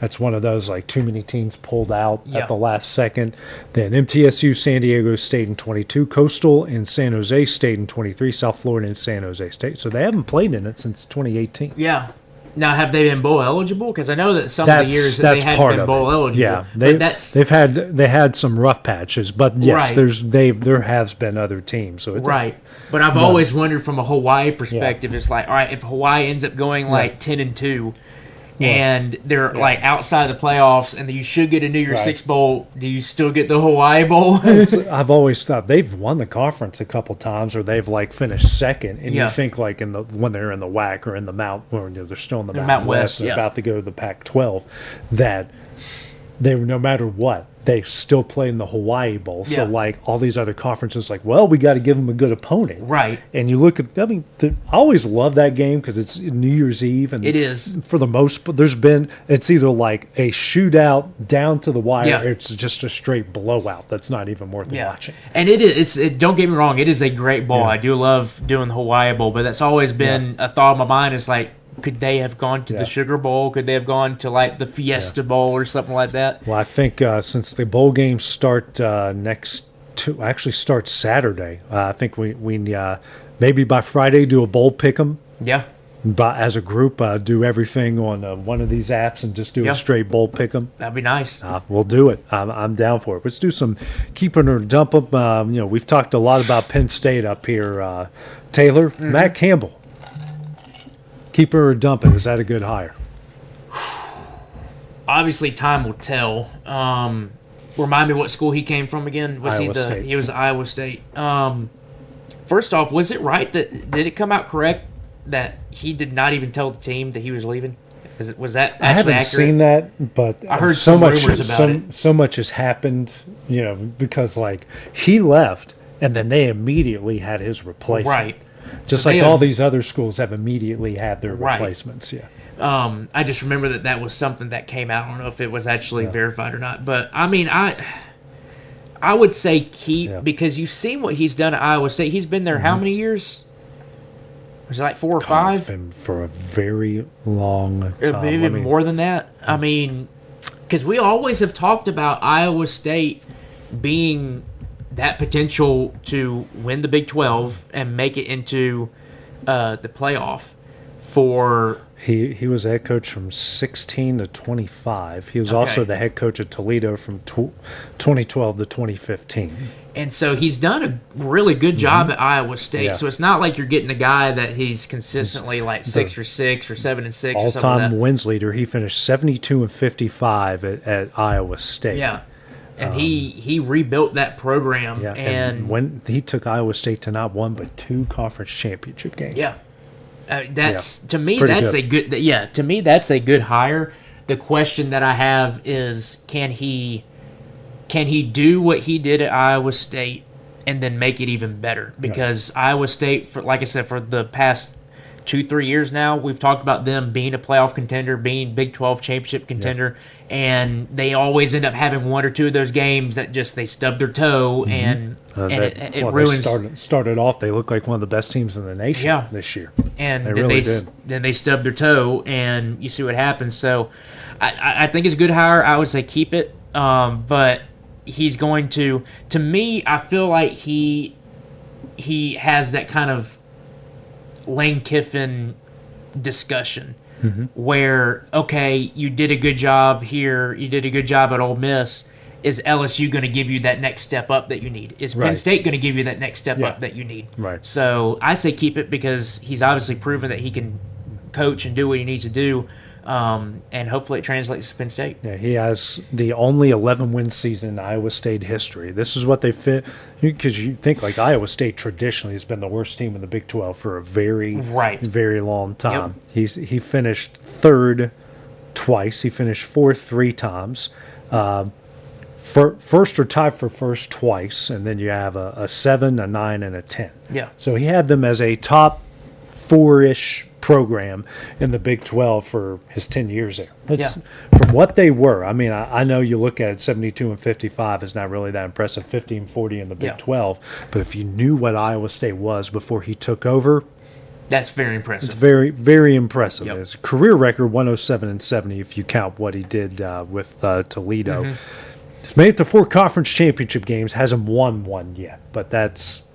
that's one of those, like, too many teams pulled out at the last second. Then MTSU, San Diego State in 22. Coastal and San Jose State in 23. South Florida and San Jose State. So they haven't played in it since 2018. Yeah. Now, have they been bowl eligible? Because I know that some of the years that they haven't been bowl eligible. Yeah, they had some rough patches, but yes, there has been other teams. So it's but I've always wondered from a Hawaii perspective. It's like, all right, if Hawaii ends up going like 10-2, and they're like outside the playoffs, and you should get a New Year's Six bowl, do you still get the Hawaii Bowl? I've always thought they've won the conference a couple times, or they've like finished second, and you think like when they're in the WAC or in the Mount, or they're still in the Mountain West, they're about to go to the Pac-12, that they, no matter what, they still play in the Hawaii Bowl. So, like, all these other conferences, like, well, we got to give them a good opponent. Right. And you look at, I mean, I always love that game because it's New Year's Eve. And it is. For the most part, it's either like a shootout down to the wire, or it's just a straight blowout that's not even worth watching. And it is. Don't get me wrong, it is a great bowl. I do love doing the Hawaii Bowl, but that's always been a thought in my mind. It's like, could they have gone to the Sugar Bowl? Could they have gone to like the Fiesta Bowl or something like that? Well, I think since the bowl games start start Saturday, I think we maybe by Friday do a bowl pick'em. Yeah. But as a group, do everything on one of these apps and just do a straight bowl pick'em. That'd be nice. We'll do it. I'm down for it. Let's do some keeping or dump 'em. We've talked a lot about Penn State up here. Taylor, Matt Campbell. Keep her or dump it. Is that a good hire? Obviously, time will tell. Remind me what school he came from again. Iowa State. He was Iowa State. First off, was it right did it come out correct that he did not even tell the team that he was leaving? Was that I haven't accurate? seen that, but I heard so some much rumors about it. so much has happened, because like he left and then they immediately had his replacement. Right. Just So like they all have- these other schools have immediately had their Right. replacements. Yeah. I just remember that was something that came out. I don't know if it was actually verified or not, but I mean, I would say keep because you've seen what he's done at Iowa State. He's been there how many years? Was it like 4 or 5? It's been for a very long time. Maybe more than that. I mean, because we always have talked about Iowa State being that potential to win the Big 12 and make it into the playoff for... He was a head coach from 16 to 25. He was also the head coach at Toledo from 2012 to 2015. And so he's done a really good job at Iowa State. Yeah. So it's not like you're getting a guy that he's consistently like 6 or 6 or 7 and 6 or something like All-time that. wins leader. He finished 72 and 55 at Iowa State. Yeah. And he rebuilt that program. Yeah, and when he took Iowa State to not one but 2 conference championship games. Yeah. That's to me Pretty that's good. a good to me that's a good hire. The question that I have is can he do what he did at Iowa State and then make it even better? Because Iowa State, for like I said, for the past 2-3 years now, we've talked about them being a playoff contender, being Big 12 championship contender, and they always end up having 1 or 2 of those games that just they stub their toe and it ruins. They started off. They looked like one of the best teams in the nation this year. And they then really did. Then they stubbed their toe, and you see what happens. So I think it's a good hire. I would say keep it, but he's going to me, I feel like he has that kind of Lane Kiffin discussion where, okay, you did a good job here, you did a good job at Ole Miss. Is LSU going to give you that next step up that you need? Is Penn State going to give you that next step up that you need? Right. So I say keep it because he's obviously proven that he can coach and do what he needs to do, and hopefully it translates to Penn State. Yeah, he has the only 11-win season in Iowa State history. This is what they fit, because you think like Iowa State traditionally has been the worst team in the Big 12 for a very, very long time. He finished 3rd twice. He finished 4th 3 times. First or tied for first twice, and then you have a 7, a 9, and a 10. Yeah. So he had them as a top 4-ish program in the Big 12 for his 10 years there. From what they were, I mean, I know you look at it, 72 and 55 is not really that impressive, 50 and 40 in the Big 12, but if you knew what Iowa State was before he took over, that's very impressive. it's very, very impressive. Yep. His career record, 107 and 70, if you count what he did with Toledo. He's made it to 4 conference championship games, hasn't won one yet, but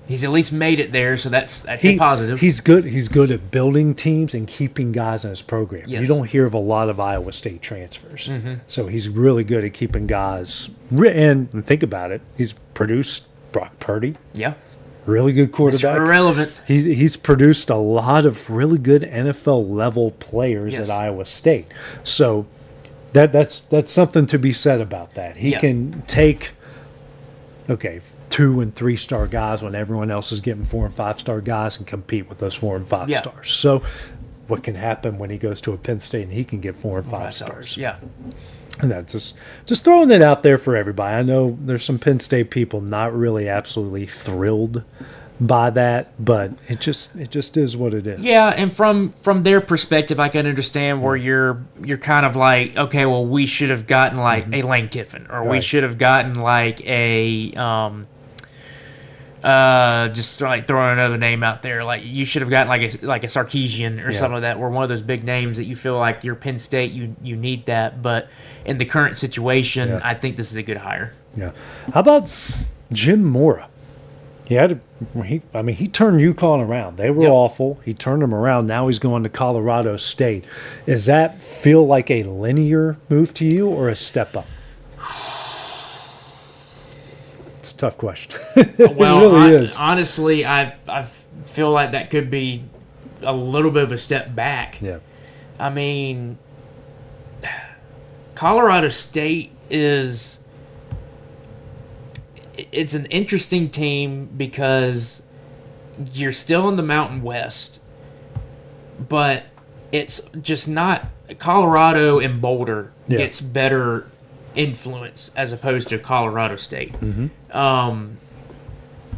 he's at least made it there, so that's a positive. He's good. He's good at building teams and keeping guys in his program. Yes. You don't hear of a lot of Iowa State transfers, so he's really good at keeping guys. And think about it, he's produced Brock Purdy. Yeah. Really good quarterback. Mr. Irrelevant. He's produced a lot of really good NFL level players at Iowa State. So that's something to be said about that. He can take 2 and 3 star guys when everyone else is getting 4 and 5 star guys and compete with those 4 and 5 stars. So what can happen when he goes to a Penn State and he can get 4 and 5 stars? Yeah. And that's just throwing it out there for everybody. I know there's some Penn State people not really absolutely thrilled by that, but it just is what it is. Yeah, and from their perspective, I can understand where you're kind of like, okay, well, we should have gotten like a Lane Kiffin, or we should have gotten like a just like throwing another name out there, like you should have gotten like a Sarkisian or something like that, or one of those big names that you feel like you're Penn State, you need that. But in the current situation, I think this is a good hire. Yeah. How about Jim Mora? He turned UConn around. They were awful. He turned them around. Now he's going to Colorado State. Does that feel like a linear move to you or a step up? It's a tough question. Well, it really is. Honestly, I feel like that could be a little bit of a step back. Yeah. I mean, Colorado State it's an interesting team because you're still in the Mountain West, but it's just not Colorado and Boulder Yeah. gets better influence as opposed to Colorado State. And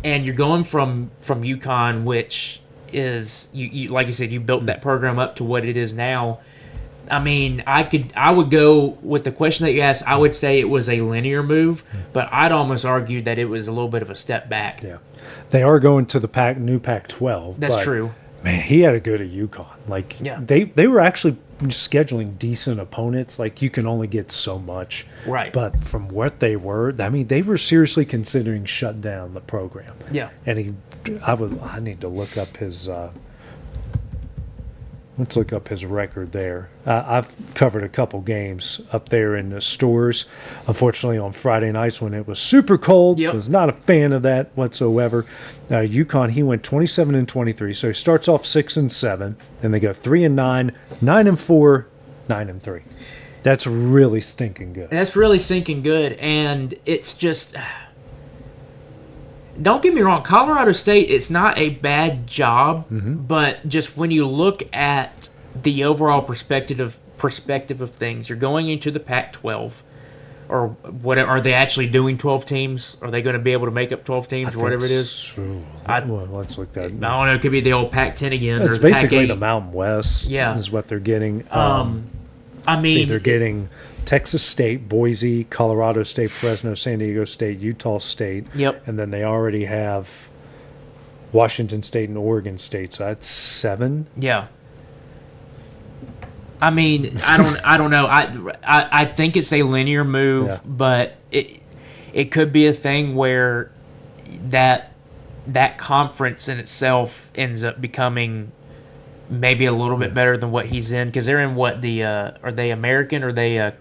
you're going from UConn, which is you like you said, you built that program up to what it is now. I mean, I would go with the question that you asked. I would say it was a linear move, but I'd almost argue that it was a little bit of a step back. Yeah, they are going to the new Pac-12. That's but, true. Man, he had a good at UConn. Like, Yeah. they were actually scheduling decent opponents. Like, you can only get so much. Right. But from what they were, I mean, they were seriously considering shut down the program. Yeah. And I need to look up his. Let's look up his record there. I've covered a couple games up there in the stores. Unfortunately, on Friday nights when it was super cold, I was not a fan of that whatsoever. UConn, he went 27-23, so he starts off 6-7, and they go 3-9, 9-4, 9-3. That's really stinking good. That's really stinking good, and it's just. Don't get me wrong, Colorado State, it's not a bad job, but just when you look at the overall perspective of things, you're going into the Pac-12, or what are they actually doing? 12 teams? Are they going to be able to make up 12 teams or whatever it is? Well, let's look that. I don't know. It could be the old Pac-10 again. It's or the basically Pac-8. the Mountain West. Yeah. Is what they're getting. I mean, they're getting Texas State, Boise, Colorado State, Fresno, San Diego State, Utah State. Yep. And then they already have Washington State and Oregon State. So that's 7. Yeah. I mean, I don't know. I think it's a linear move, but it could be a thing where that conference in itself ends up becoming maybe a little bit better than what he's in, because they're in what are they American or they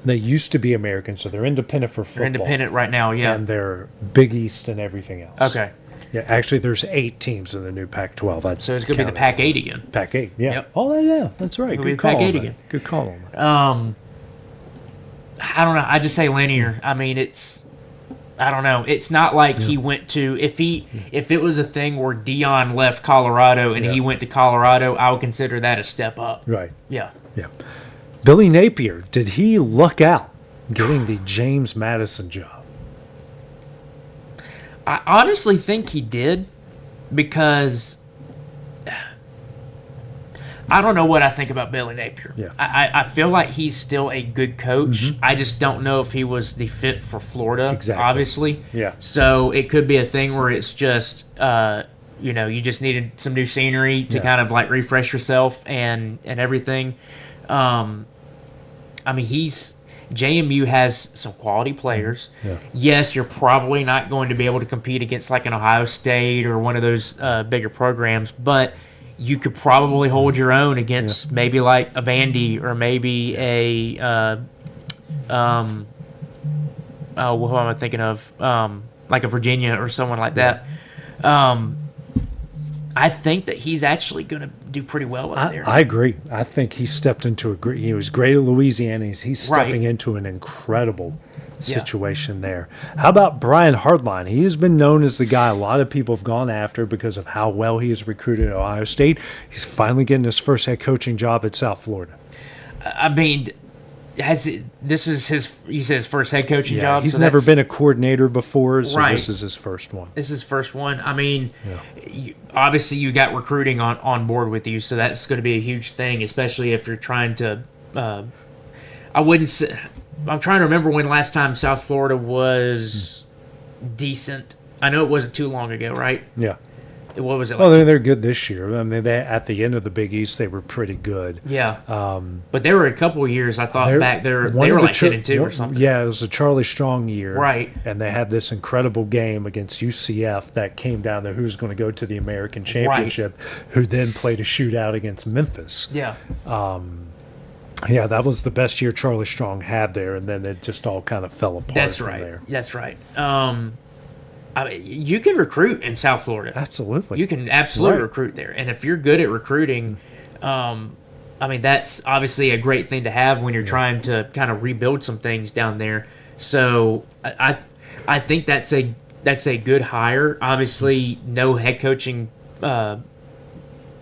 they used to be American, so they're independent for football. They're independent right now, yeah. And they're Big East and everything else. Okay. Yeah, actually, there's 8 teams in the new Pac-12. So it's going to be the Pac-8 again. Pac-8, yeah. Yep. Oh, yeah, that's right. It'll be Good the call. Pac-8 man. again. Good call. Man. I don't know. I just say linear. I mean, I don't know. It's not like he went to if it was a thing where Dion left Colorado and he went to Colorado, I would consider that a step up. Right. Yeah. Yeah. Billy Napier, did he luck out getting the James Madison job? I honestly think he did, because I don't know what I think about Billy Napier. Yeah. I feel like he's still a good coach. I just don't know if he was the fit for Florida, obviously. Yeah. So it could be a thing where it's just, you just needed some new scenery to kind of like refresh yourself and everything. I mean, JMU has some quality players. Yeah. Yes, you're probably not going to be able to compete against like an Ohio State or one of those bigger programs, but you could probably hold your own against maybe like a Vandy or maybe a who am I thinking of? Like a Virginia or someone like that. I think that he's actually going to do pretty well up there. I agree. I think he stepped into he was great at Louisiana. He's stepping into an incredible situation there. How about Brian Hartline? He has been known as the guy a lot of people have gone after because of how well he has recruited at Ohio State. He's finally getting his first head coaching job at South Florida. I mean, this is his first head coaching job? He's so never been a coordinator before, so Right. this is his first one. This is his first one. I mean, obviously you got recruiting on board with you, so that's going to be a huge thing, especially if you're trying to I'm trying to remember when last time South Florida was decent. I know it wasn't too long ago, right? Yeah. What was it? Well, they're good this year. I mean, at the end of the Big East, they were pretty good. Yeah. But there were a couple of years I thought back there they were like 10-2 or something. Yeah, it was a Charlie Strong year. Right. And they had this incredible game against UCF that came down to who's going to go to the American Championship, who then played a shootout against Memphis. Yeah. Yeah, that was the best year Charlie Strong had there, and then it just all kind of fell apart from there. That's right. I mean, you can recruit in South Florida. Absolutely. You can absolutely recruit there. And if you're good at recruiting, I mean, that's obviously a great thing to have when you're trying to kind of rebuild some things down there. So I think that's a good hire. Obviously, no head coaching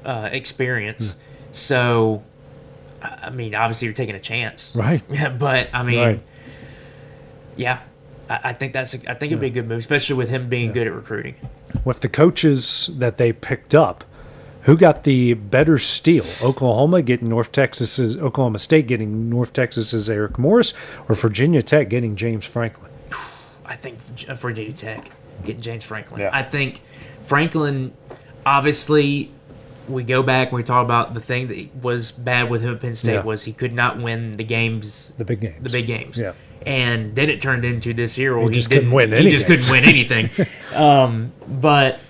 experience. So, I mean, obviously you're taking a chance, right? But I mean, Right. yeah, I think it'd be a good move, especially with him being good at recruiting. With the coaches that they picked up, who got the better steal? Oklahoma State getting North Texas's Eric Morris, or Virginia Tech getting James Franklin? I think Virginia Tech getting James Franklin. Yeah. I think Franklin, obviously, we go back and we talk about the thing that was bad with him at Penn State was he could not win the games. The big games. Yeah. And then it turned into this year where He just couldn't win anything. But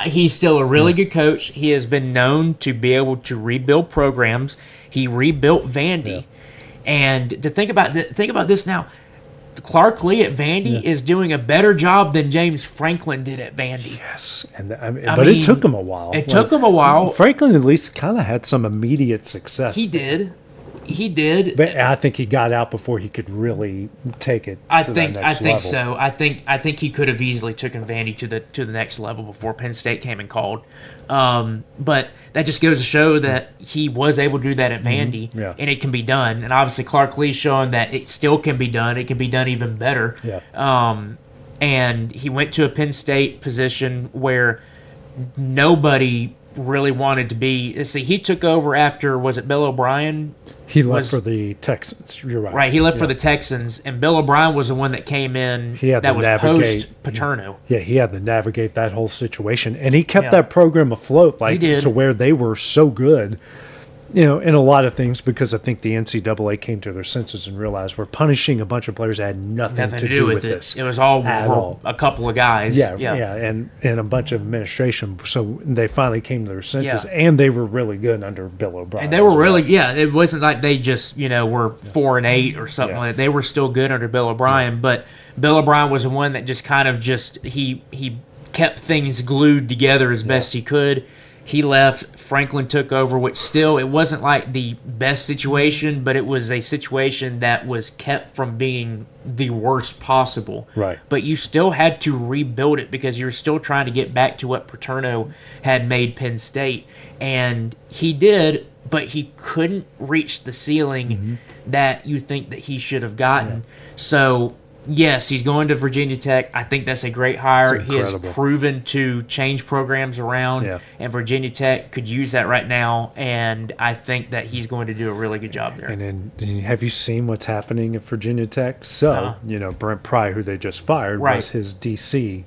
he's still a really good coach. He has been known to be able to rebuild programs. He rebuilt Vandy. And to think about this now, Clark Lee at Vandy is doing a better job than James Franklin did at Vandy. Yes, but it took him a while. It took him a while. Franklin at least kind of had some immediate success. He did. But I think he got out before he could really take it. I think so. I think he could have easily taken Vandy to the next level before Penn State came and called. But that just goes to show that he was able to do that at Vandy, and it can be done. And obviously Clark Lee's showing that it still can be done. It can be done even better. And he went to a Penn State position where nobody really wanted to be. See, he took over after, was it Bill O'Brien? He left for the Texans. You're right. Right, he left for the Texans, and Bill O'Brien was the one that came in that was post-Paterno. Yeah, he had to navigate that whole situation, and he kept that program afloat, to where they were so good, in a lot of things, because I think the NCAA came to their senses and realized we're punishing a bunch of players that had nothing to do with this. It was all for a couple of guys. And a bunch of administration. So they finally came to their senses, and they were really good under Bill O'Brien. And they were really, it wasn't like they just, were 4-8 or something like that. They were still good under Bill O'Brien, but Bill O'Brien was the one that just kind of he kept things glued together as best he could. He left. Franklin took over, which still, it wasn't like the best situation, but it was a situation that was kept from being the worst possible. Right. But you still had to rebuild it because you're still trying to get back to what Paterno had made Penn State. And he did, but he couldn't reach the ceiling that you think that he should have gotten. So, yes, he's going to Virginia Tech. I think that's a great hire. He has proven to change programs around, and Virginia Tech could use that right now, and I think that he's going to do a really good job there. And then, have you seen what's happening at Virginia Tech? So, Brent Pry, who they just fired, was his DC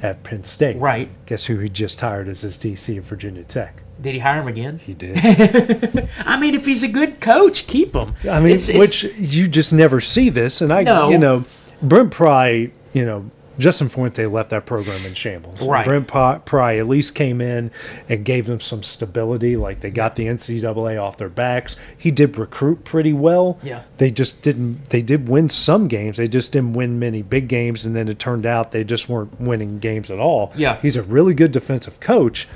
at Penn State. Right. Guess who he just hired as his DC at Virginia Tech? Did he hire him again? He did. I mean, if he's a good coach, keep him. I mean, which you just never see this, and Brent Pry, Justin Fuente left that program in shambles. Right. Brent Pry at least came in and gave them some stability. Like, they got the NCAA off their backs. He did recruit pretty well. Yeah. They just didn't. They did win some games. They just didn't win many big games. And then it turned out they just weren't winning games at all. Yeah. He's a really good defensive coach.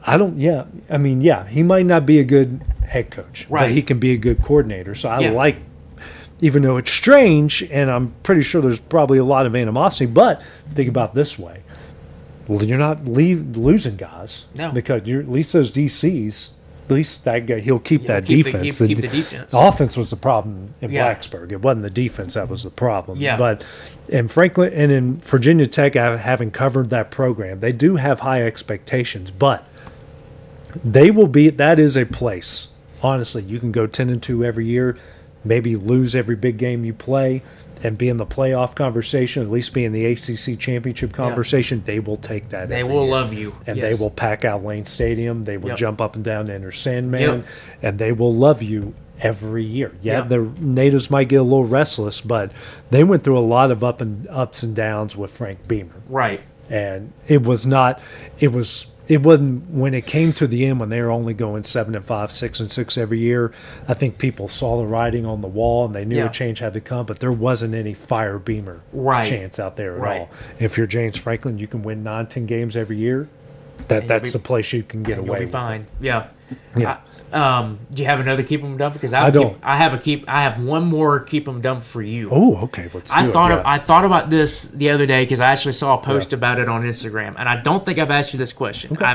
He might not be a good head coach, but he can be a good coordinator. So I like. Even though it's strange, and I'm pretty sure there's probably a lot of animosity, but think about it this way. Well, you're not losing guys. No. Because at least those DCs, at least that guy, he'll keep that defense. Keep the defense. The offense was the problem in Blacksburg. It wasn't the defense that was the problem. Yeah. But in Franklin and in Virginia Tech, having covered that program, they do have high expectations, but that is a place. Honestly, you can go 10-2 every year. Maybe lose every big game you play and be in the playoff conversation, at least be in the ACC championship conversation. They will take that. They will love you. And they will pack out Lane Stadium. They will jump up and down to Enter Sandman. And they will love you every year. The natives might get a little restless, but they went through a lot of ups and downs with Frank Beamer. Right. And it wasn't when it came to the end when they were only going 7-5, 6-6 every year. I think people saw the writing on the wall and they knew a change had to come, but there wasn't any fire Beamer chance out there at all. If you're James Franklin, you can win 9-10 games every year. That's the place you can get away. You'll be fine. Yeah. Yeah. Do you have another keep 'em dump? Because I don't. I have one more keep 'em dump for you. Oh, okay. Let's do it. I thought about this the other day because I actually saw a post about it on Instagram, and I don't think I've asked you this question. Okay. I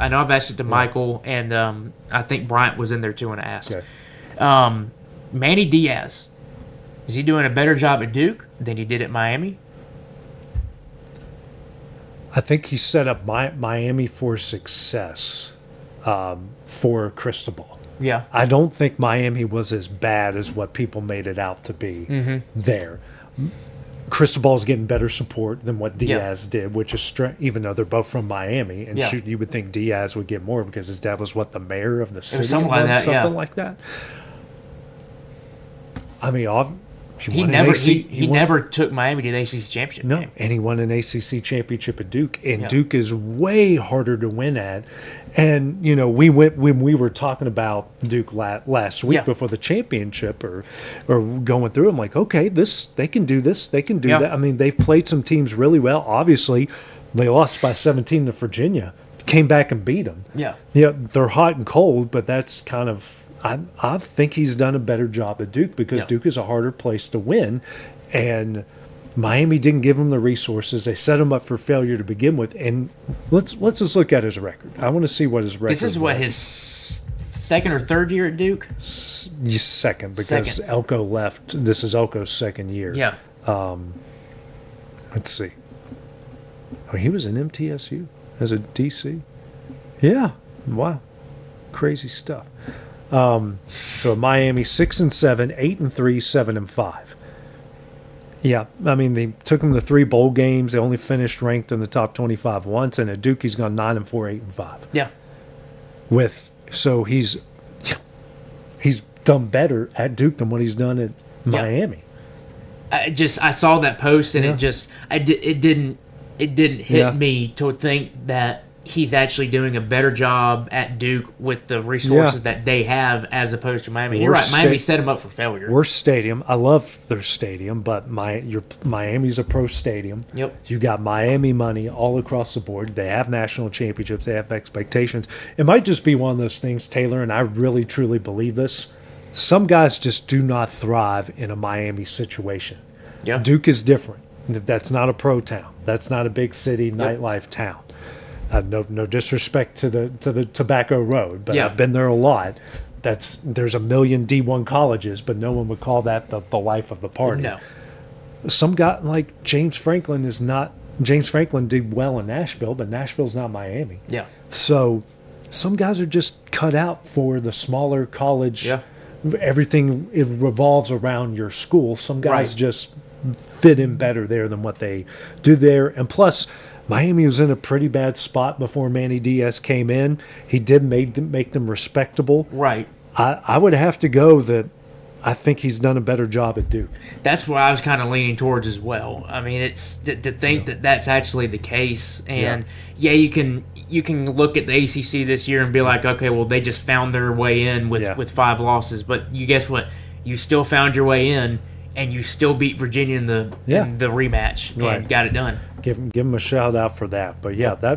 know I've asked it to Michael, and I think Bryant was in there too when I asked. Okay. Manny Diaz, is he doing a better job at Duke than he did at Miami? I think he set up Miami for success for Cristobal. Yeah. I don't think Miami was as bad as what people made it out to be there. Cristobal's getting better support than what Diaz did, which is even though they're both from Miami. And shoot, you would think Diaz would get more because his dad was the mayor of the city, something like that. Something like that. I mean, he never took Miami to the ACC championship. No, game. and he won an ACC championship at Duke, and Duke is way harder to win at. And we went when we were talking about Duke last week before the championship, or going through. I'm like, okay, they can do this, they can do that. I mean, they've played some teams really well. Obviously, they lost by 17 to Virginia, came back and beat them. Yeah, they're hot and cold, but that's kind of. I think he's done a better job at Duke because Duke is a harder place to win, and Miami didn't give him the resources. They set him up for failure to begin with. And let's just look at his record. I want to see what his record. This is his second or third year at Duke. Second, because Elko left. This is Elko's second year. Yeah. Let's see. Oh, he was in MTSU as a DC. Yeah. Wow. Crazy stuff. So Miami 6-7, 8-3, 7-5. Yeah, I mean they took him to 3 bowl games. They only finished ranked in the top 25 once, and at Duke he's gone 9-4, 8-5. Yeah. So he's done better at Duke than what he's done at Miami. I saw that post and it didn't hit me to think that he's actually doing a better job at Duke with the resources that they have as opposed to Miami. You're right. Miami set him up for failure. Worst stadium. I love their stadium, but Miami's a pro stadium. Yep. You got Miami money all across the board. They have national championships. They have expectations. It might just be one of those things, Taylor, and I really, truly believe this. Some guys just do not thrive in a Miami situation. Yeah. Duke is different. That's not a pro town. That's not a big city nightlife town. No disrespect to the Tobacco Road, but I've been there a lot. There's a million D1 colleges, but no one would call that the life of the party. No. Some guy like James Franklin is not. James Franklin did well in Nashville, but Nashville's not Miami. Yeah. So some guys are just cut out for the smaller college. Yeah. Everything revolves around your school. Some guys just fit in better there than what they do there, and plus. Miami was in a pretty bad spot before Manny Diaz came in. He did make them respectable. Right. I would have to go that I think he's done a better job at Duke. That's what I was kind of leaning towards as well. I mean, it's to think that that's actually the case. And, you can look at the ACC this year and be like, okay, well, they just found their way in with 5 losses. But you guess what? You still found your way in. And you still beat Virginia in the rematch and got it done. Give him a shout out for that. But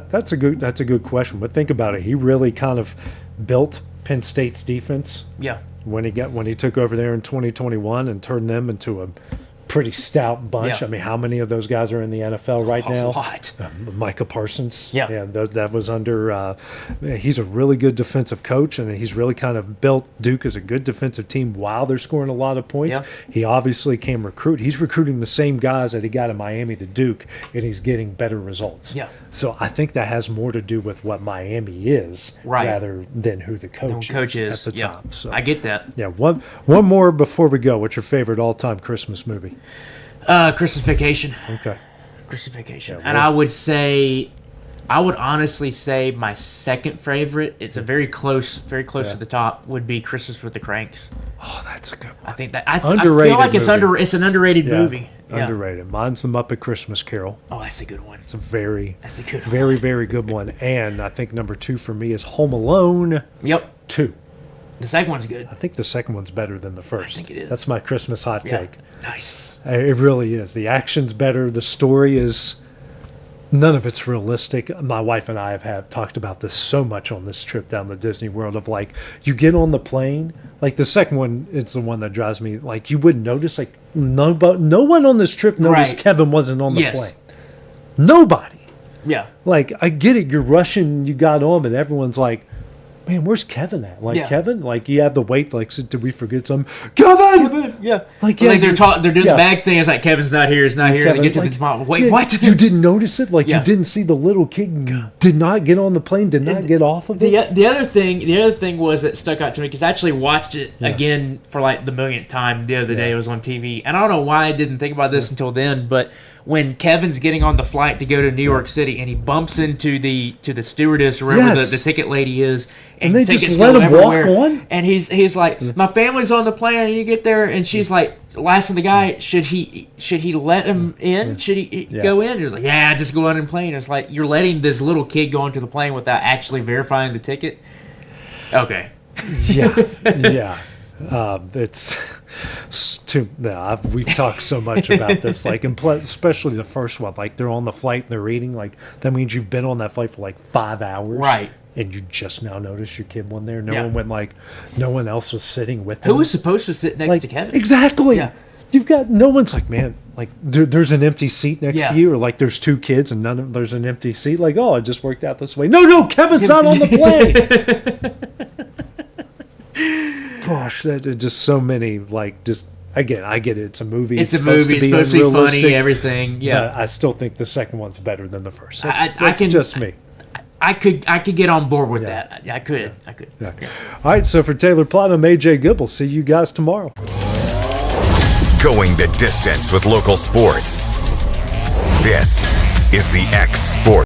that's a good question. But think about it. He really kind of built Penn State's defense. Yeah. When he took over there in 2021 and turned them into a pretty stout bunch. Yeah. I mean, how many of those guys are in the NFL right now? A lot. Micah Parsons. Yeah. That was under. He's a really good defensive coach, and he's really kind of built Duke as a good defensive team while they're scoring a lot of points. Yeah. He obviously can recruit. He's recruiting the same guys that he got in Miami to Duke, and he's getting better results. Yeah. So I think that has more to do with what Miami is rather than who the coach is at the top. So I get that. Yeah. One more before we go. What's your favorite all-time Christmas movie? Christmas Vacation. Okay. Christmas Vacation. And I would honestly say my second favorite, it's a very close to the top, would be Christmas with the Cranks. Oh, that's a good one. I think that underrated I feel like it's an underrated movie. Underrated. Mine's The Muppet Christmas Carol. Oh, that's a good one. It's a very very, very good one. And I think number 2 for me is Home Alone. Yep. 2. The second one's good. I think the second one's better than the first. I think it is. That's my Christmas hot take. Nice. It really is. The action's better. The story is none of it's realistic. My wife and I have talked about this so much on this trip down to Disney World of like, you get on the plane, like the second one, it's the one that drives me, like you wouldn't notice, like no one on this trip noticed Kevin wasn't on the plane. Nobody. Yeah. Like, I get it, you're rushing, you got on, but everyone's like, man, where's Kevin at? Like, Kevin? Like, you had to wait, like, did we forget something? Kevin! Yeah. Like, they're doing the bag thing. It's like, Kevin's not here, he's not here. Kevin, They get to the spot. Wait, what? You didn't notice it? Like, you didn't see the little kid did not get on the plane, did not get off of it? The other thing was that stuck out to me, because I actually watched it again for like the millionth time the other day. It was on TV. And I don't know why I didn't think about this until then, but when Kevin's getting on the flight to go to New York City and he bumps into the stewardess or wherever the ticket lady is, and they tickets just let go him everywhere, walk on? and he's like, my family's on the plane, and you get there, and she's like, asking the guy, should he let him in? Should he go in? He was like, yeah, just go on the plane. It's like, you're letting this little kid go onto the plane without actually verifying the ticket? Okay. Yeah. We've talked so much about this, like, especially the first one, like they're on the flight and they're eating, like that means you've been on that flight for like 5 hours, right? And you just now notice your kid wasn't there. No one went, like, no one else was sitting with him. Who was supposed to sit next to Kevin? Exactly. Yeah. You've got no one's like, man, like there's an empty seat next to you, or like there's two kids and there's an empty seat. Like, oh, it just worked out this way. No, Kevin's not on the plane. Gosh, that are just so many, like, just again, I get it. It's a movie. It's supposed to be funny, everything. Yeah, but I still think the second one's better than the first. That's just me. I could get on board with that. I could. Yeah. All right, so for Taylor Plott, I'm AJ Gobble. See you guys tomorrow. Going the distance with local sports. This is the X Sports.